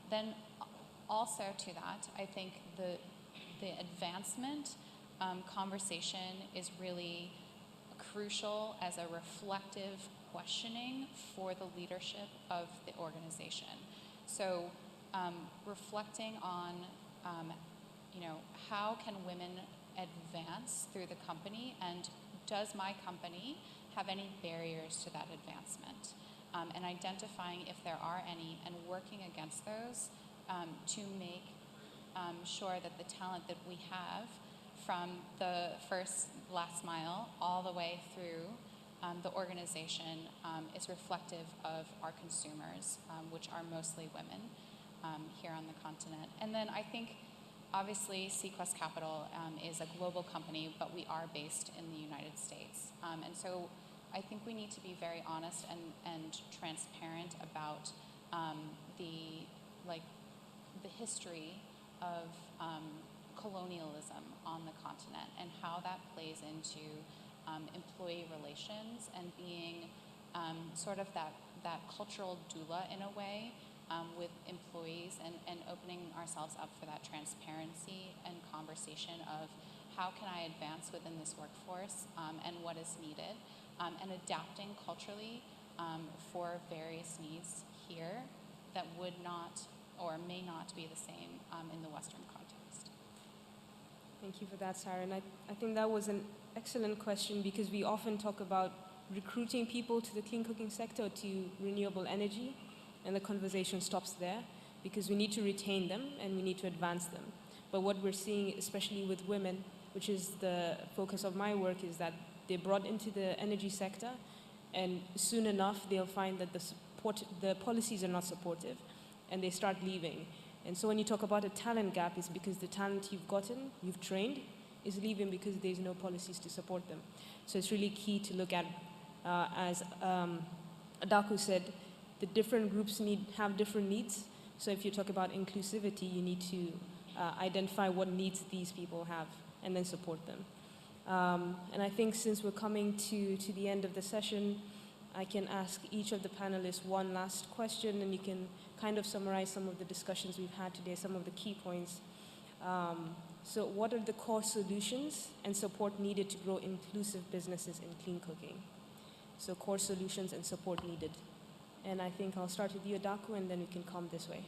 Then also to that, I think the advancement conversation is really crucial as a reflective questioning for the leadership of the organization. So reflecting on, how can women advance through the company, and does my company have any barriers to that advancement? And identifying if there are any and working against those to make sure that the talent that we have from the last mile all the way through the organization is reflective of our consumers, which are mostly women here on the continent. And then I think obviously Sequest Capital is a global company, but we are based in the United States. And so I think we need to be very honest and transparent about the history of colonialism on the continent and how that plays into employee relations and being sort of that cultural doula in a way with employees and opening ourselves up for that transparency and conversation of how can I advance within this workforce and what is needed. And adapting culturally for various needs here that would not or may not be the same in the Western context. Thank you for that, Sarah. And I think that was an excellent question, because we often talk about recruiting people to the clean cooking sector to renewable energy, and the conversation stops there, because we need to retain them and we need to advance them. But what we're seeing, especially with women, which is the focus of my work, is that they're brought into the energy sector, and soon enough they'll find that the policies are not supportive, and they start leaving. And so when you talk about a talent gap, it's because the talent you've gotten, you've trained, is leaving because there's no policies to support them. So it's really key to look at, as Adaku said, the different groups have different needs. So if you talk about inclusivity, you need to identify what needs these people have and then support them. And I think since we're coming to the end of the session, I can ask each of the panelists one last question, and you can kind of summarize some of the discussions we've had today, some of the key points. So what are the core solutions and support needed to grow inclusive businesses in clean cooking? So core solutions and support needed. And I think I'll start with you, Adaku, and then we can come this way.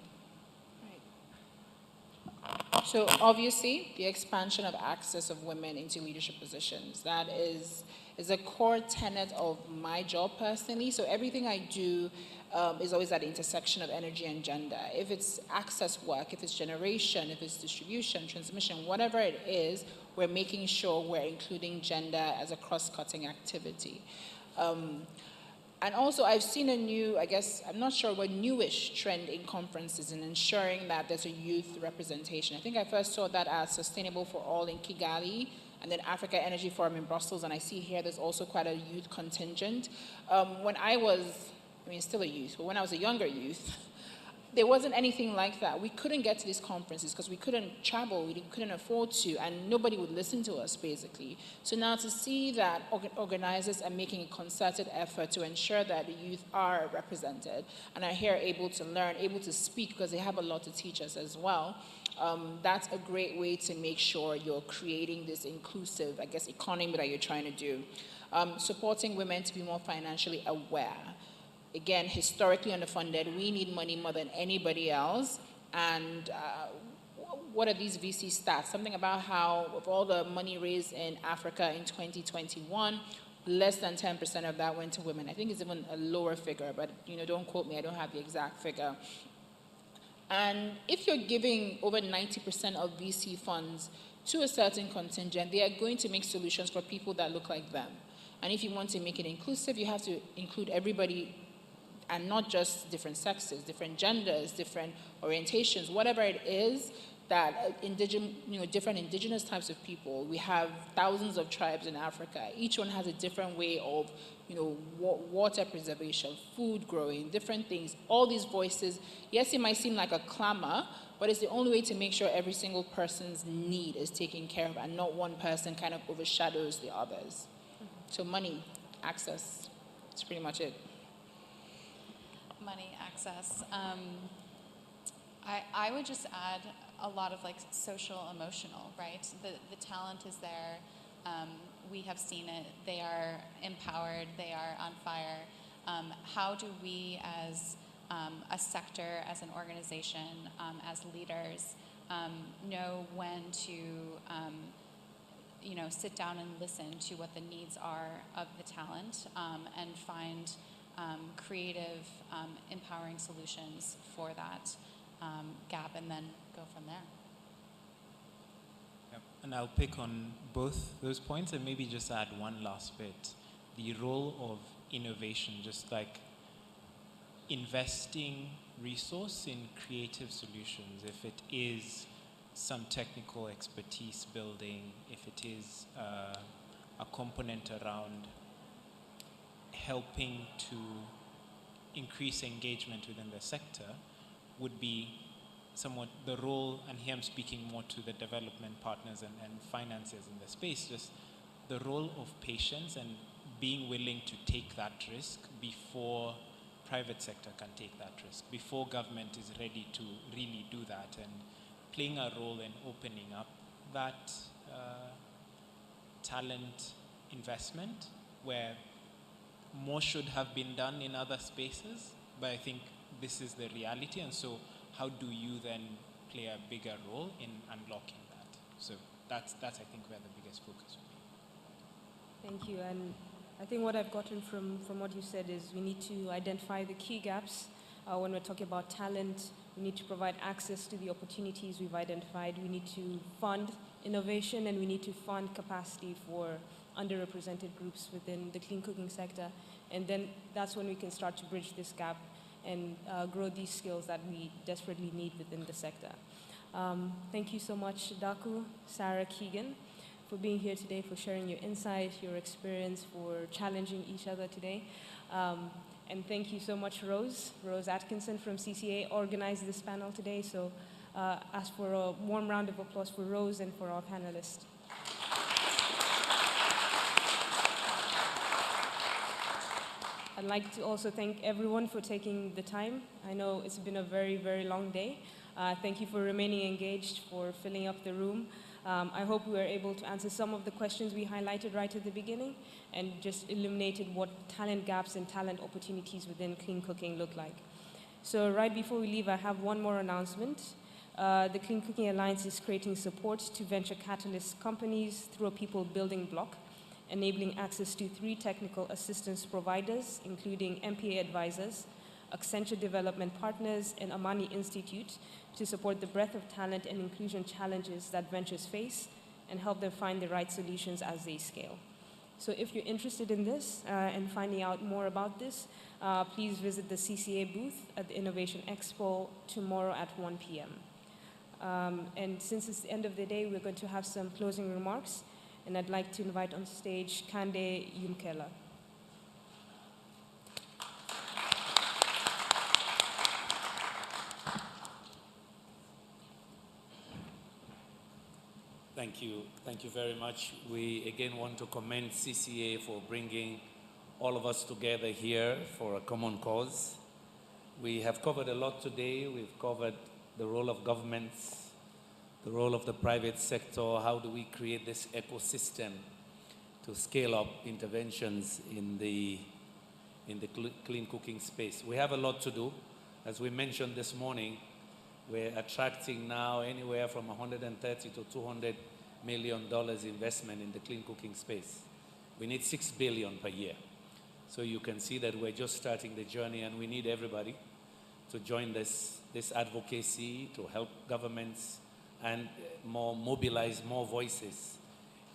So obviously, the expansion of access of women into leadership positions, that is a core tenet of my job personally. So everything I do is always at the intersection of energy and gender. If it's access work, if it's generation, if it's distribution, transmission, whatever it is, we're making sure we're including gender as a cross-cutting activity. And also, I've seen a new, I guess, I'm not sure what newish trend in conferences in ensuring that there's a youth representation. I think I first saw that as Sustainable for All in Kigali, and then Africa Energy Forum in Brussels, and I see here there's also quite a youth contingent. When I was, I mean, still a youth, but when I was a younger youth, there wasn't anything like that. We couldn't get to these conferences because we couldn't travel, we couldn't afford to, and nobody would listen to us, basically. So now to see that organizers are making a concerted effort to ensure that the youth are represented and are here able to learn, able to speak, because they have a lot to teach us as well, that's a great way to make sure you're creating this inclusive, I guess, economy that you're trying to do. Supporting women to be more financially aware. Again, historically underfunded, we need money more than anybody else. And what are these VC stats? Something about how of all the money raised in Africa in 2021, less than 10% of that went to women. I think it's even a lower figure, but don't quote me, I don't have the exact figure. And if you're giving over 90% of VC funds to a certain contingent, they are going to make solutions for people that look like them. And if you want to make it inclusive, you have to include everybody, and not just different sexes, different genders, different orientations, whatever it is that different indigenous types of people. We have thousands of tribes in Africa. Each one has a different way of, water preservation, food growing, different things. All these voices, yes, it might seem like a clamor, but it's the only way to make sure every single person's need is taken care of and not one person kind of overshadows the others. So money, access, that's pretty much it. Money, access. I would just add a lot of social, emotional, right? The talent is there. We have seen it. They are empowered. They are on fire. How do we as a sector, as an organization, as leaders, know when to sit down and listen to what the needs are of the talent and find creative, empowering solutions for that gap, and then go from there. Yep. And I'll pick on both those points and maybe just add one last bit. The role of innovation, just like investing resource in creative solutions, if it is some technical expertise building, if it is a component around helping to increase engagement within the sector, would be somewhat the role, and here I'm speaking more to the development partners and financiers in the space, just the role of patience and being willing to take that risk before private sector can take that risk, before government is ready to really do that, and playing a role in opening up that talent investment where more should have been done in other spaces, but I think this is the reality, and so how do you then play a bigger role in unlocking that? So that's I think where the biggest focus will be. Thank you. And I think what I've gotten from what you said is we need to identify the key gaps when we're talking about talent. We need to provide access to the opportunities we've identified. We need to fund innovation, and we need to fund capacity for underrepresented groups within the clean cooking sector. And then that's when we can start to bridge this gap and grow these skills that we desperately need within the sector. Thank you so much, Daku, Sarah, Keegan, for being here today, for sharing your insight, your experience, for challenging each other today. And thank you so much, Rose Atkinson from CCA organized this panel today. So ask for a warm round of applause for Rose and for our panelists. I'd like to also thank everyone for taking the time. I know it's been a very, very long day. Thank you for remaining engaged, for filling up the room. I hope we were able to answer some of the questions we highlighted right at the beginning and just illuminated what talent gaps and talent opportunities within clean cooking look like. So right before we leave, I have one more announcement. The Clean Cooking Alliance is creating support to venture catalyst companies through a people building block, enabling access to 3 technical assistance providers, including MPA advisors, Accenture Development Partners, and Amani Institute, to support the breadth of talent and inclusion challenges that ventures face and help them find the right solutions as they scale. So if you're interested in this and finding out more about this, please visit the CCA booth at the Innovation Expo tomorrow at 1 p.m. And since it's the end of the day, we're going to have some closing remarks, and I'd like to invite on stage Kande Yumkela. Thank you. Thank you very much. We again want to commend CCA for bringing all of us together here for a common cause. We have covered a lot today. We've covered the role of governments, the role of the private sector. How do we create this ecosystem to scale up interventions in the clean cooking space? We have a lot to do. As we mentioned this morning, we're attracting now anywhere from $130 to $200 million investment in the clean cooking space. We need $6 billion per year. So you can see that we're just starting the journey, and we need everybody to join this advocacy to help governments and mobilize more voices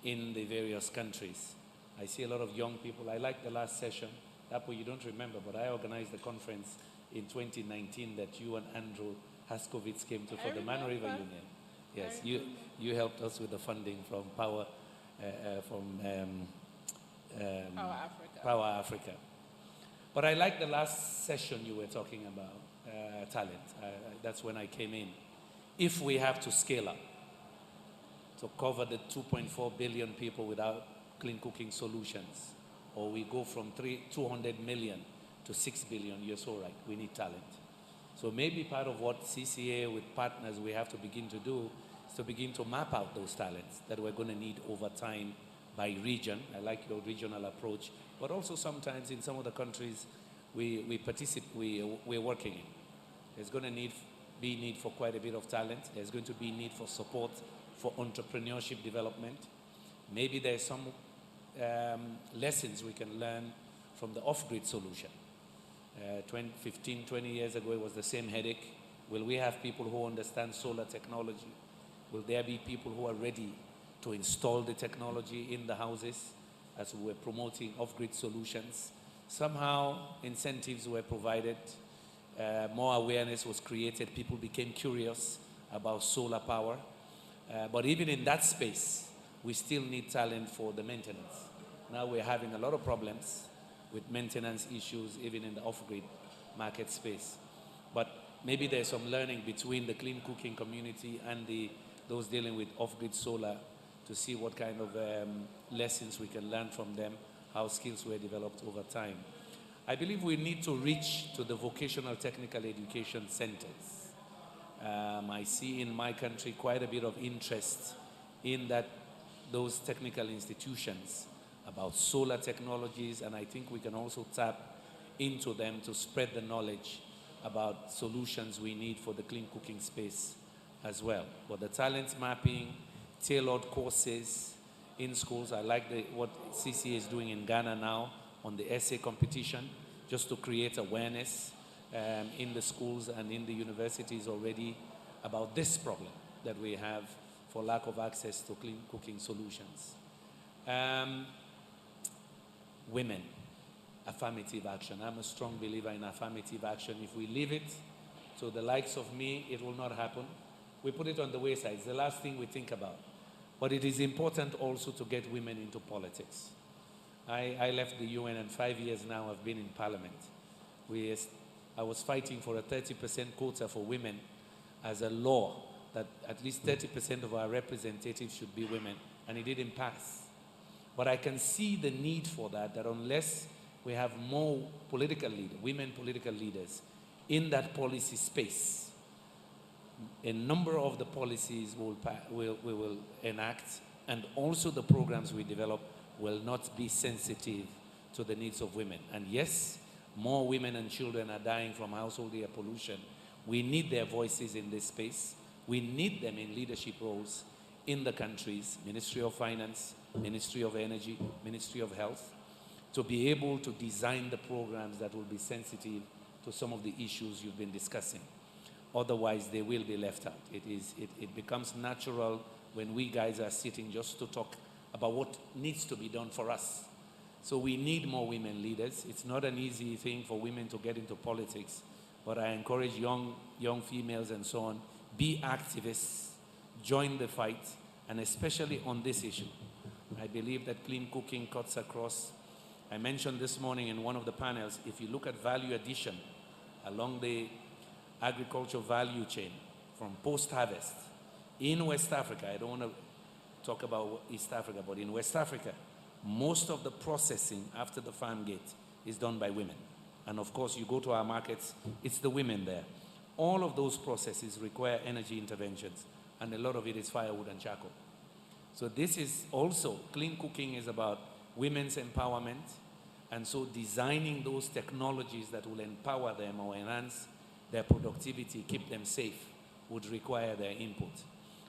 in the various countries. I see a lot of young people. I like the last session. Apple, you don't remember, but I organized a conference in 2019 that you and Andrew Haskovitz came to for the Man River Union. Yes, you helped us with the funding from Power Africa. But I like the last session you were talking about, talent. That's when I came in. If we have to scale up to cover the 2.4 billion people without clean cooking solutions, or we go from 200 million to 6 billion, you're so right, we need talent. So maybe part of what CCA with partners we have to begin to do is to begin to map out those talents that we're going to need over time by region. I like your regional approach, but also sometimes in some of the countries we're working in. There's going to be need for quite a bit of talent. There's going to be need for support for entrepreneurship development. Maybe there's some lessons we can learn from the off-grid solution. 15, 20 years ago, it was the same headache. Will we have people who understand solar technology? Will there be people who are ready to install the technology in the houses as we were promoting off-grid solutions? Somehow, incentives were provided. More awareness was created. People became curious about solar power. But even in that space, we still need talent for the maintenance. Now we're having a lot of problems with maintenance issues, even in the off-grid market space. But maybe there's some learning between the clean cooking community and those dealing with off-grid solar to see what kind of lessons we can learn from them, how skills were developed over time. I believe we need to reach to the vocational technical education centers. I see in my country quite a bit of interest in those technical institutions about solar technologies, and I think we can also tap into them to spread the knowledge about solutions we need for the clean cooking space as well. But the talent mapping, tailored courses in schools, I like what CCA is doing in Ghana now on the essay competition, just to create awareness in the schools and in the universities already about this problem that we have for lack of access to clean cooking solutions. Women, affirmative action. I'm a strong believer in affirmative action. If we leave it to the likes of me, it will not happen. We put it on the wayside. It's the last thing we think about. But it is important also to get women into politics. I left the UN, and 5 years now I've been in Parliament. I was fighting for a 30% quota for women as a law, that at least 30% of our representatives should be women, and it didn't pass. But I can see the need for that unless we have more political leaders, women political leaders, in that policy space, a number of the policies we will enact, and also the programs we develop will not be sensitive to the needs of women. And yes, more women and children are dying from household air pollution. We need their voices in this space. We need them in leadership roles in the countries, Ministry of Finance, Ministry of Energy, Ministry of Health, to be able to design the programs that will be sensitive to some of the issues you've been discussing. Otherwise, they will be left out. It becomes natural when we guys are sitting just to talk about what needs to be done for us. So we need more women leaders. It's not an easy thing for women to get into politics, but I encourage young females and so on, be activists, join the fight, and especially on this issue. I believe that clean cooking cuts across. I mentioned this morning in one of the panels, if you look at value addition along the agricultural value chain from post-harvest in West Africa, I don't want to talk about East Africa, but in West Africa, most of the processing after the farm gate is done by women. And of course, you go to our markets, it's the women there. All of those processes require energy interventions, and a lot of it is firewood and charcoal. So this is also, clean cooking is about women's empowerment, and so designing those technologies that will empower them or enhance their productivity, keep them safe, would require their input.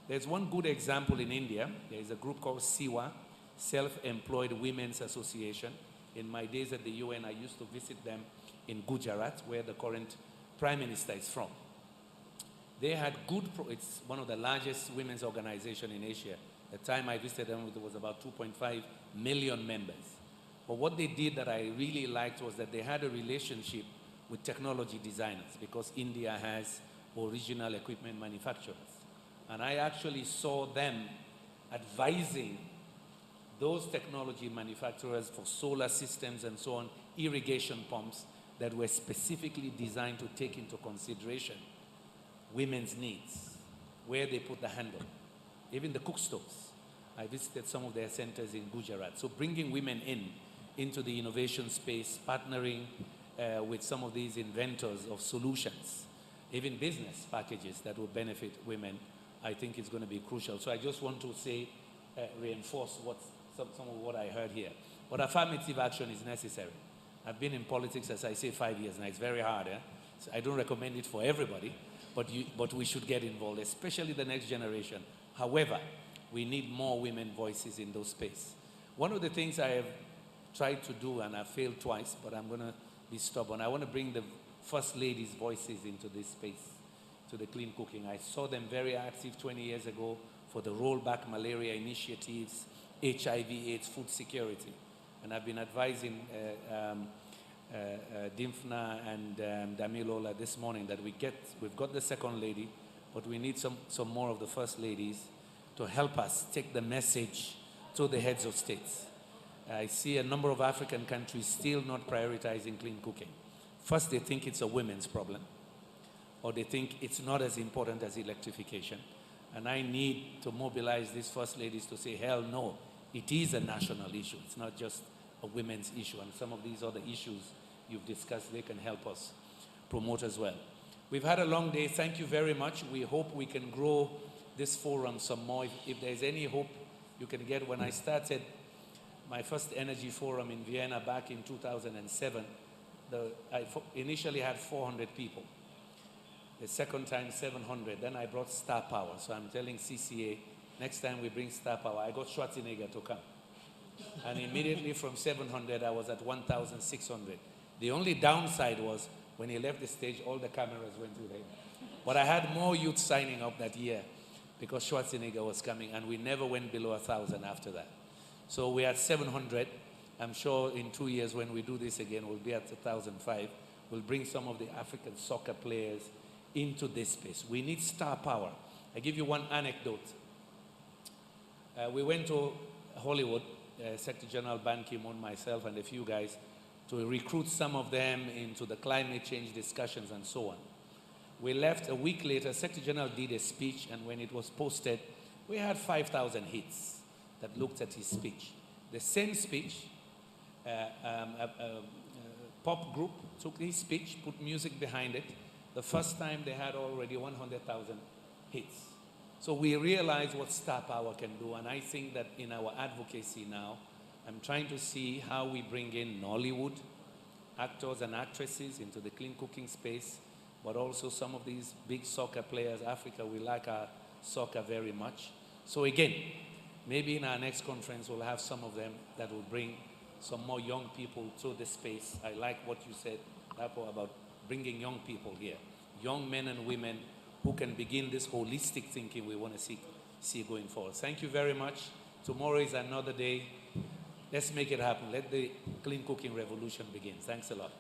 There's one good example in India. There is a group called SIWA, Self-Employed Women's Association. In my days at the UN, I used to visit them in Gujarat, where the current Prime Minister is from. They had it's one of the largest women's organizations in Asia. The time I visited them, there was about 2.5 million members. But what they did that I really liked was that they had a relationship with technology designers, because India has original equipment manufacturers. And I actually saw them advising those technology manufacturers for solar systems and so on, irrigation pumps that were specifically designed to take into consideration women's needs, where they put the handle, even the cook stoves. I visited some of their centers in Gujarat. So bringing women into the innovation space, partnering with some of these inventors of solutions, even business packages that will benefit women, I think is going to be crucial. So I just want to say, reinforce some of what I heard here. But affirmative action is necessary. I've been in politics, as I say, 5 years now. It's very hard. So I don't recommend it for everybody, but we should get involved, especially the next generation. However, we need more women voices in those spaces. One of the things I have tried to do, and I failed twice, but I'm going to be stubborn, I want to bring the First Ladies' voices into this space, to the clean cooking. I saw them very active 20 years ago for the rollback malaria initiatives, HIV, AIDS, food security. And I've been advising Dimfna and Damilola this morning that we've got the second lady, but we need some more of the first ladies to help us take the message to the heads of states. I see a number of African countries still not prioritizing clean cooking. First, they think it's a women's problem, or they think it's not as important as electrification. And I need to mobilize these first ladies to say, hell no, it is a national issue. It's not just a women's issue. And some of these other issues you've discussed, they can help us promote as well. We've had a long day. Thank you very much. We hope we can grow this forum some more. If there's any hope you can get, when I started my first energy forum in Vienna back in 2007, I initially had 400 people. The second time, 700. Then I brought Star Power. So I'm telling CCA, next time we bring Star Power, I got Schwarzenegger to come. And immediately from 700, I was at 1,600. The only downside was when he left the stage, all the cameras went with him. But I had more youth signing up that year because Schwarzenegger was coming, and we never went below 1,000 after that. So we're at 700. I'm sure in 2 years when we do this again, we'll be at 1,005. We'll bring some of the African soccer players into this space. We need star power. I give you one anecdote. We went to Hollywood, Secretary General Ban Ki-moon, myself, and a few guys, to recruit some of them into the climate change discussions and so on. We left a week later. Secretary General did a speech, and when it was posted, we had 5,000 hits that looked at his speech. The same speech, a pop group took his speech, put music behind it. The first time they had already 100,000 hits. So we realized what star power can do, and I think that in our advocacy now, I'm trying to see how we bring in Nollywood actors and actresses into the clean cooking space, but also some of these big soccer players. Africa, we like our soccer very much. So again, maybe in our next conference, we'll have some of them that will bring some more young people to the space. I like what you said, Dapo, about bringing young people here, young men and women who can begin this holistic thinking we want to see going forward. Thank you very much. Tomorrow is another day. Let's make it happen. Let the clean cooking revolution begin. Thanks a lot.